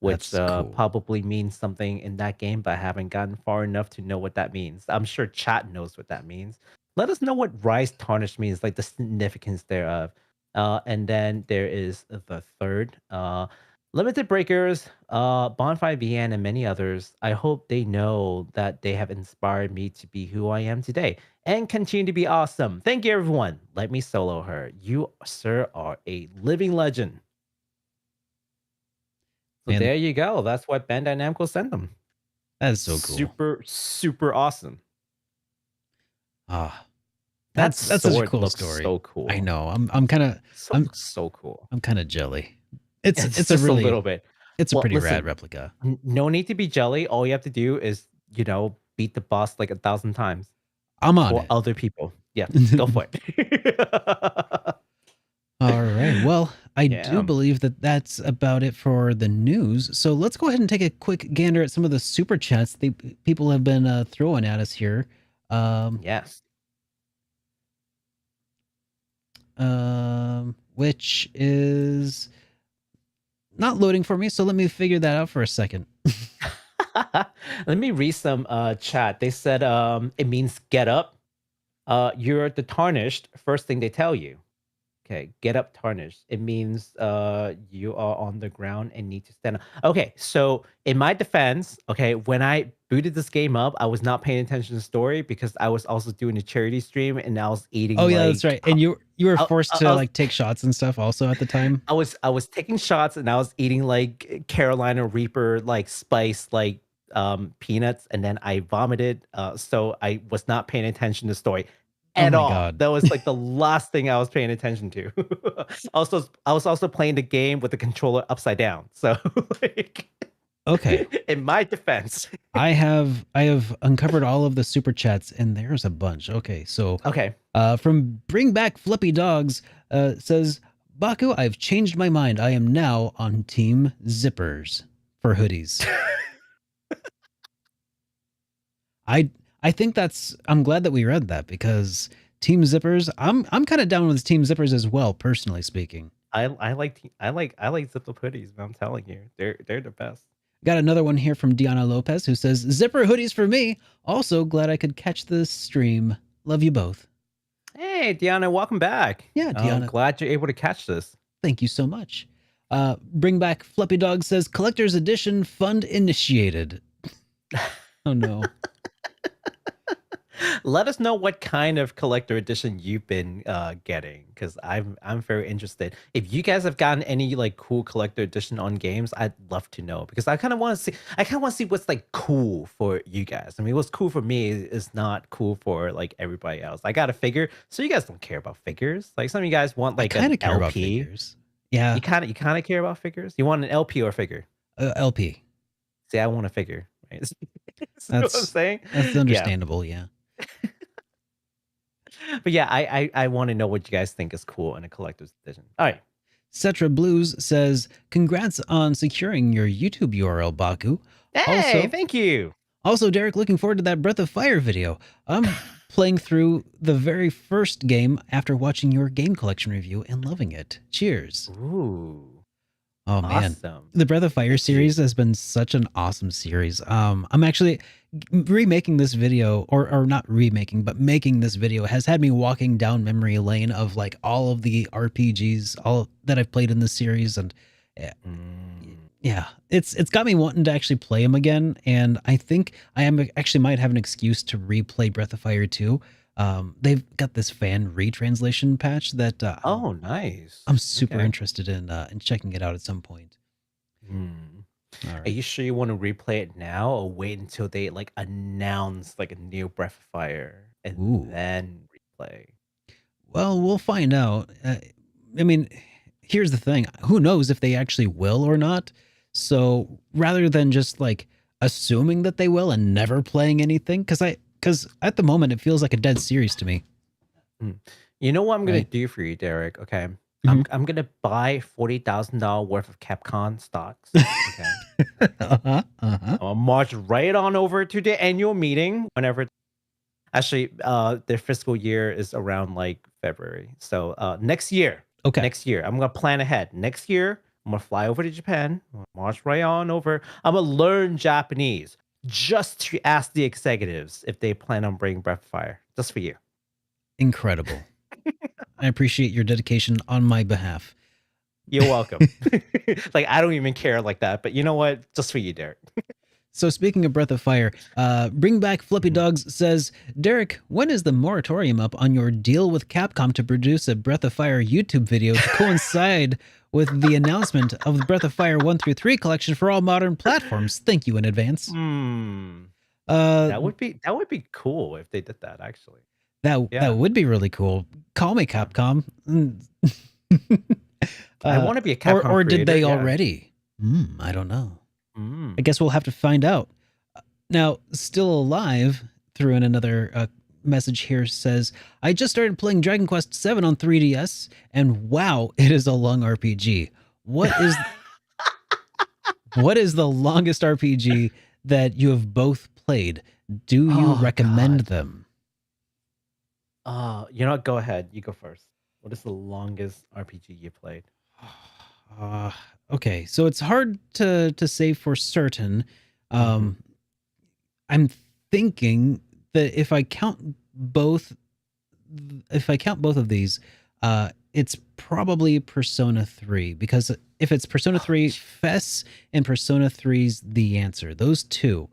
which That's cool. probably means something in that game, but I haven't gotten far enough to know what that means. I'm sure chat knows what that means. Let us know what Rise Tarnished means, like the significance thereof. And then there is the third. Limited Breakers, Bonfire VN, and many others. I hope they know that they have inspired me to be who I am today and continue to be awesome. Thank you, everyone. Let me solo her. You, sir, are a living legend. So Man, there you go. That's what Bandai Namco sent them. That is so cool. Super awesome. Ah, That that's such a sword cool looks story. so cool. I know. I'm kind of So cool. I'm kind of jelly. It's Just a really a little bit. It's a Well, pretty listen, rad replica. No need to be jelly. All you have to do is, beat the boss like 1,000 times I'm on for it. other people. Yeah, go for it. All right. Well, I do Yeah. believe that that's about it for the news. So let's go ahead and take a quick gander at some of the super chats people have been throwing at us here. Yes. Which is not loading for me. So let me figure that out for a second. Let me read some chat. They said it means get up. You're the tarnished. First thing they tell you. Okay, get up tarnished. It means you are on the ground and need to stand up. Okay, so in my defense, okay, when I booted this game up, I was not paying attention to the story because I was also doing a charity stream and I was eating. Oh yeah, that's right. And you were forced to I was- like take shots and stuff also at the time. I was taking shots and I was eating like Carolina Reaper like spice like peanuts, and then I vomited. So I was not paying attention to the story at my all. God. That was like the last thing I was paying attention to. I was also playing the game with the controller upside down. So like, Okay. in my defense. I have uncovered all of the super chats, and there's a bunch. Okay, so Okay. from Bring Back Flippy Dogs says, Baku, I've changed my mind. I am now on Team Zippers for hoodies. I think I'm glad that we read that because Team Zippers, I'm kind of down with Team Zippers as well, personally speaking. I like zip up hoodies, but I'm telling you, they're the best. Got another one here from Diana Lopez who says, Zipper hoodies for me. Also glad I could catch this stream. Love you both. Hey, Deanna, welcome back. Yeah, Deanna. Glad you're able to catch this. Thank you so much. Bring Back Flippy Dog says, Collector's Edition Fund Initiated. Oh, no. Let us know what kind of collector edition you've been getting, because I'm very interested. If you guys have gotten any like cool collector edition on games, I'd love to know, because I kind of want to see. I kind of want to see what's like cool for you guys. I mean, what's cool for me is not cool for like everybody else. I got a figure, so you guys don't care about figures. Like some of you guys want like an care LP. about figures. Yeah, you kind of care about figures. You want an LP or a figure? LP. See, I want a figure. Right? That's what I'm That's saying. That's understandable. Yeah. But yeah, I want to know what you guys think is cool in a collector's edition. All right. Cetra Blues says, congrats on securing your YouTube URL, Baku. Hey, Also, thank you. Also, Derek, looking forward to that Breath of Fire video. I'm playing through the very first game after watching your game collection review and loving it. Cheers. Ooh. Oh man, Awesome. the Breath of Fire series has been such an awesome series. I'm actually remaking this video, or not remaking, but making this video has had me walking down memory lane of like all of the RPGs, all that I've played in this series, and yeah, it's got me wanting to actually play them again. And I think I actually might have an excuse to replay Breath of Fire 2. They've got this fan retranslation patch that Oh, nice. I'm super Okay. interested in checking it out at some point. All Are right. you sure you want to replay it now, or wait until they like announce like a new Breath of Fire and Ooh. then replay? Well, we'll find out. I mean, here's the thing. Who knows if they actually will or not? So rather than just like assuming that they will and never playing anything, because at the moment it feels like a dead series to me. You know what I'm gonna Right. do for you, Derek? Okay. Mhm. I'm gonna buy $40,000 worth of Capcom stocks. Okay. I'll march right on over to the annual meeting whenever. Actually, their fiscal year is around like February. So next year. Okay. Next year, I'm gonna plan ahead. Next year, I'm gonna fly over to Japan. I'm gonna march right on over. I'm gonna learn Japanese just to ask the executives if they plan on bringing Breath of Fire, just for you. Incredible. I appreciate your dedication on my behalf. You're welcome. Like I don't even care like that, but you know what? Just for you, Derek. So speaking of Breath of Fire, Bring Back Flippy Dogs says, Derek, when is the moratorium up on your deal with Capcom to produce a Breath of Fire YouTube video to coincide with the announcement of the Breath of Fire 1 through 3 collection for all modern platforms? Thank you in advance. That would be cool if they did that, actually. That would be really cool. Call me Capcom. I want to be a Capcom or did they creator, yeah. already? I don't know. I guess we'll have to find out. Now, Still Alive threw in another message here, says, I just started playing Dragon Quest VII on 3DS, and wow, it is a long RPG. What is the longest RPG that you have both played? Do you recommend them? You know what? Go ahead. You go first. What is the longest RPG you played? Okay, so it's hard to say for certain. I'm thinking that if I count both of these, it's probably Persona 3, because if it's Persona 3 FES and Persona 3's The Answer, those two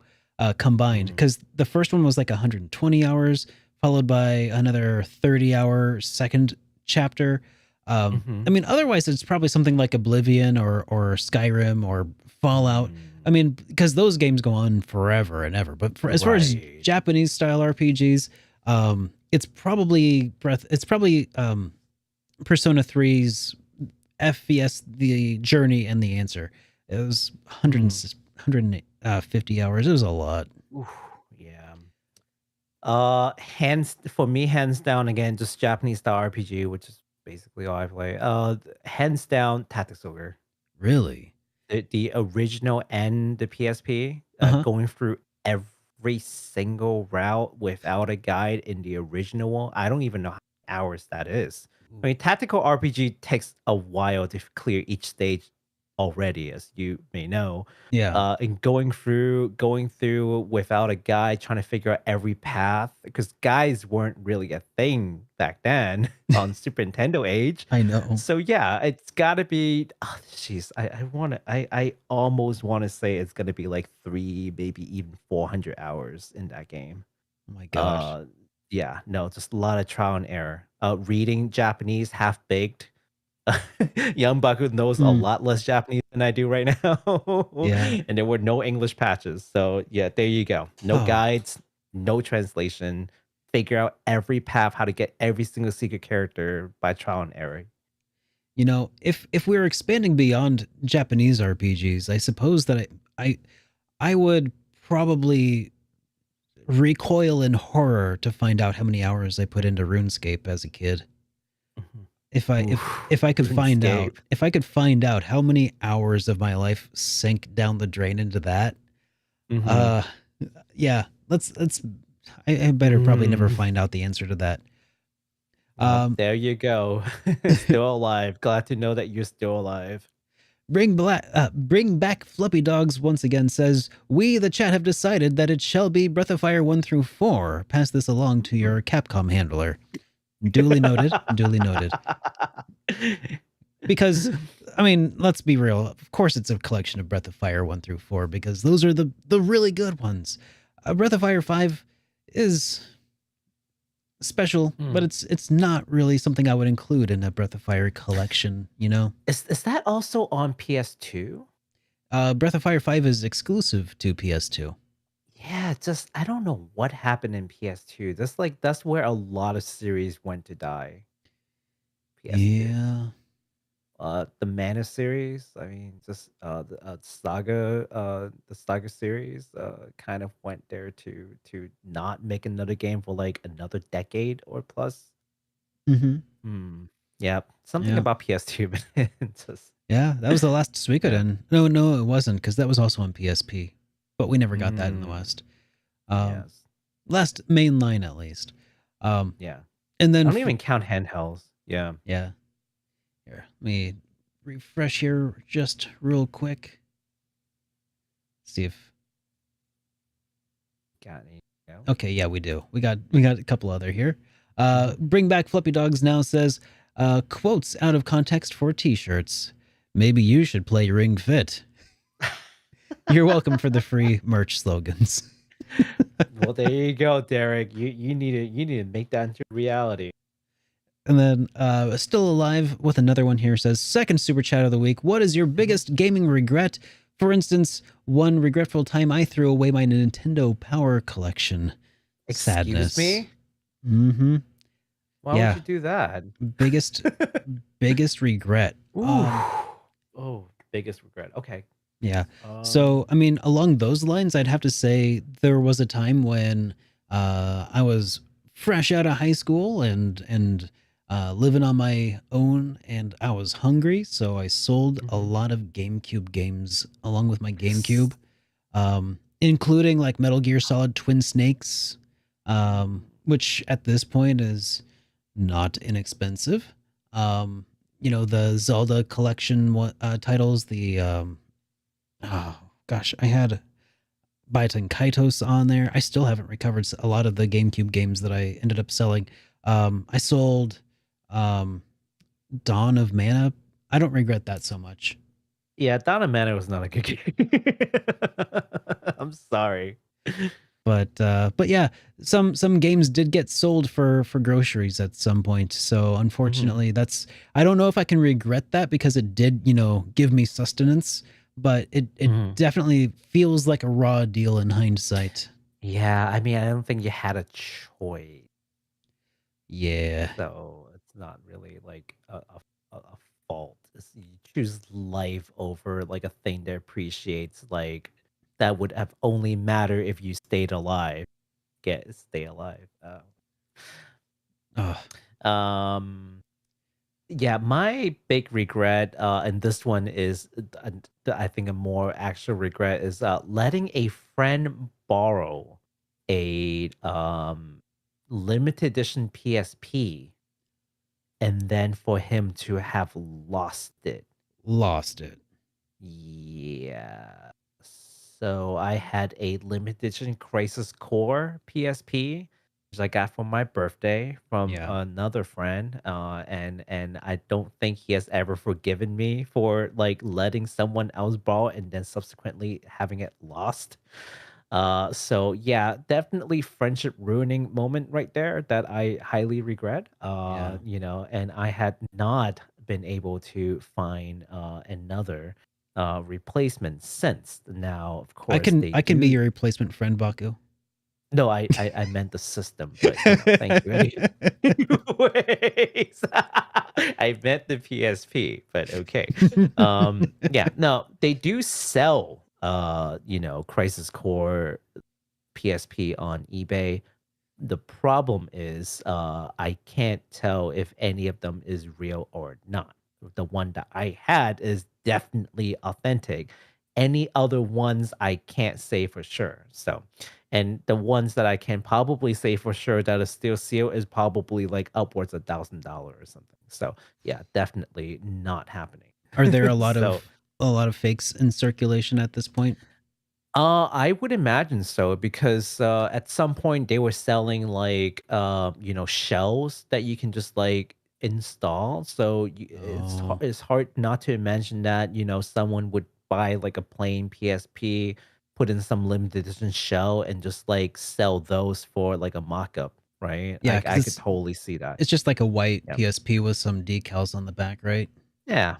combined, because the first one was like 120 hours, followed by another 30-hour second chapter. I mean, otherwise it's probably something like Oblivion or Skyrim or Fallout. I mean, because those games go on forever and ever. But as far as Japanese style RPGs, it's probably Persona 3's FVS, The Journey, and The Answer. It was 150 hours. It was a lot. Oof, yeah. Hands down, again, just Japanese style RPG, which is basically all I play. Hands down, Tactics Ogre. Really? The original and the PSP, going through every single route without a guide in the original one. I don't even know how many hours that is. I mean, tactical RPG takes a while to clear each stage already, as you may know. Yeah. And going through without a guide, trying to figure out every path, because guides weren't really a thing back then on Super Nintendo age. I know. So yeah, it's got to be. Oh, jeez, I almost want to say it's gonna be like 3, maybe even 400 hours in that game. Oh my gosh. Yeah, no, just a lot of trial and error. Reading Japanese half baked. Young Baku knows a lot less Japanese than I do right now. Yeah. And there were no English patches. So yeah, there you go. No guides, no translation. Figure out every path, how to get every single secret character by trial and error. You know, if we're expanding beyond Japanese RPGs, I suppose that I would probably recoil in horror to find out how many hours I put into RuneScape as a kid. If I could find out how many hours of my life sank down the drain into that, yeah, I better probably never find out the answer to that. There you go. Still alive. Glad to know that you're still alive. Bring Back Fluffy Dogs once again says, we, the chat, have decided that it shall be Breath of Fire 1 through 4. Pass this along to your Capcom handler. Duly noted. Duly noted. Because, I mean, let's be real. Of course, it's a collection of Breath of Fire 1 through 4, because those are the really good ones. Breath of Fire 5 is special, but it's not really something I would include in a Breath of Fire collection, you know? Is that also on PS2? Breath of Fire 5 is exclusive to PS2. Yeah, just I don't know what happened in PS2. That's where a lot of series went to die. PS2. Yeah. The Mana series, I mean, just the Saga series kind of went there to not make another game for like another decade or plus. Yeah, something about PS2, but just yeah, that was the last Suikoden. No, it wasn't, because that was also on PSP, but we never got that in the West. yes. Last mainline, at least. Yeah, And then I don't even count handhelds. Yeah. Yeah. Here, let me refresh here just real quick. See if. Got any? No? Okay, yeah, we do. We got a couple other here. Bring Back Flippy Dogs now says, quotes out of context for t-shirts. Maybe you should play Ring Fit. You're welcome for the free merch slogans. Well, there you go, Derek. You need to make that into reality. And then still alive with another one here says, second super chat of the week. What is your biggest gaming regret? For instance, one regretful time I threw away my Nintendo Power Collection. Excuse Sadness. me? Mm-hmm. Why Yeah. would you do that? Biggest regret. Oh, biggest regret. Okay. Yeah. So, I mean, along those lines, I'd have to say there was a time when I was fresh out of high school and living on my own, and I was hungry, so I sold a lot of GameCube games along with my GameCube, including like Metal Gear Solid Twin Snakes, which at this point is not inexpensive. You know, the Zelda collection titles, the oh gosh, I had Baiten Kaitos on there. I still haven't recovered a lot of the GameCube games that I ended up selling. I sold Dawn of Mana. I don't regret that so much. Yeah, Dawn of Mana was not a good game. I'm sorry. But yeah, some games did get sold for groceries at some point. So unfortunately, that's, I don't know if I can regret that because it did, you know, give me sustenance, but it definitely feels like a raw deal in hindsight. Yeah, I mean, I don't think you had a choice. Yeah. So it's not really like a fault. You choose life over like a thing that appreciates, like that would have only matter if you stayed alive. Stay alive. Yeah, my big regret, and this one is, I think a more actual regret is letting a friend borrow a limited edition PSP, and then for him to have lost it. Yeah. So I had a limited edition Crisis Core PSP, which I got for my birthday from another friend. And I don't think he has ever forgiven me for like letting someone else borrow and then subsequently having it lost. So yeah, definitely friendship ruining moment right there that I highly regret. You know, and I had not been able to find another replacement since. Now, of course, I can be your replacement friend, Baku. No, I meant the system, but you know, thank you. Anyways, I meant the PSP, but okay. Yeah, no, they do sell you know, Crisis Core PSP on eBay. The problem is I can't tell if any of them is real or not. The one that I had is definitely authentic. Any other ones I can't say for sure. So, and the ones that I can probably say for sure that is still sealed is probably like upwards of $1,000 or something. So yeah, definitely not happening. Are there a lot So, of fakes in circulation at this point? I would imagine so because at some point they were selling like you know, shells that you can just like install. So it's hard not to imagine that, you know, someone would buy like a plain PSP, put in some limited edition shell, and just like sell those for like a mock-up, right? Yeah, I could totally see that. It's just like a white Yeah. PSP with some decals on the back, right? Yeah.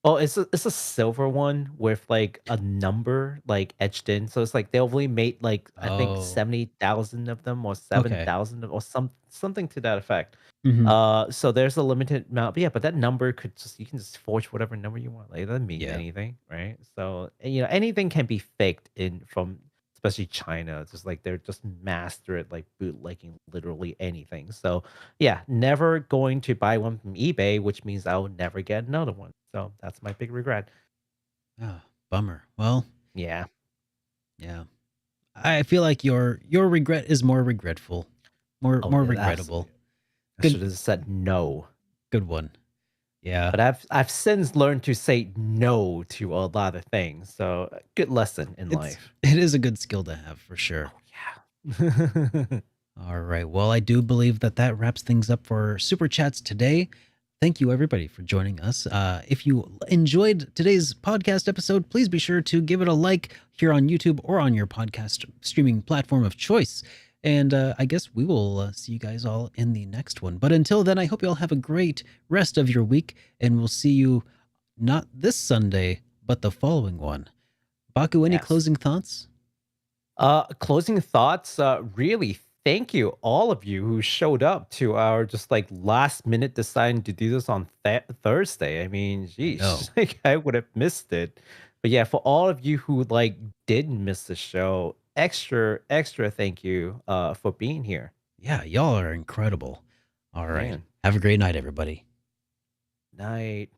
Oh, it's a silver one with like a number like etched in. So it's like they only made like I think 70,000 of them or 7,000 or something to that effect. So there's a limited amount. But yeah, but that number could just, you can just forge whatever number you want. Like it doesn't mean anything, right? So you know, anything can be faked in from especially China. It's just like they're just master at like bootlegging literally anything. So yeah, never going to buy one from eBay, which means I'll never get another one. So that's my big regret. Oh, bummer. Well, yeah. I feel like your regret is more regretful, more regrettable. I should have said no. Good one. Yeah. But I've since learned to say no to a lot of things. So good lesson in life. It is a good skill to have for sure. Oh, yeah. All right. Well, I do believe that wraps things up for Super Chats today. thank you everybody for joining us. If you enjoyed today's podcast episode, please be sure to give it a like here on YouTube or on your podcast streaming platform of choice. And I guess we will see you guys all in the next one. But until then, I hope you all have a great rest of your week, and we'll see you not this Sunday, but the following one. Baku, any Yes. closing thoughts? Closing thoughts. Really, thank you all of you who showed up to our just like last minute deciding to do this on Thursday. I mean, geez, know. like I would have missed it. But yeah, for all of you who like did miss the show, extra thank you for being here. Yeah, y'all are incredible. All right. Man. Have a great night, everybody. Night.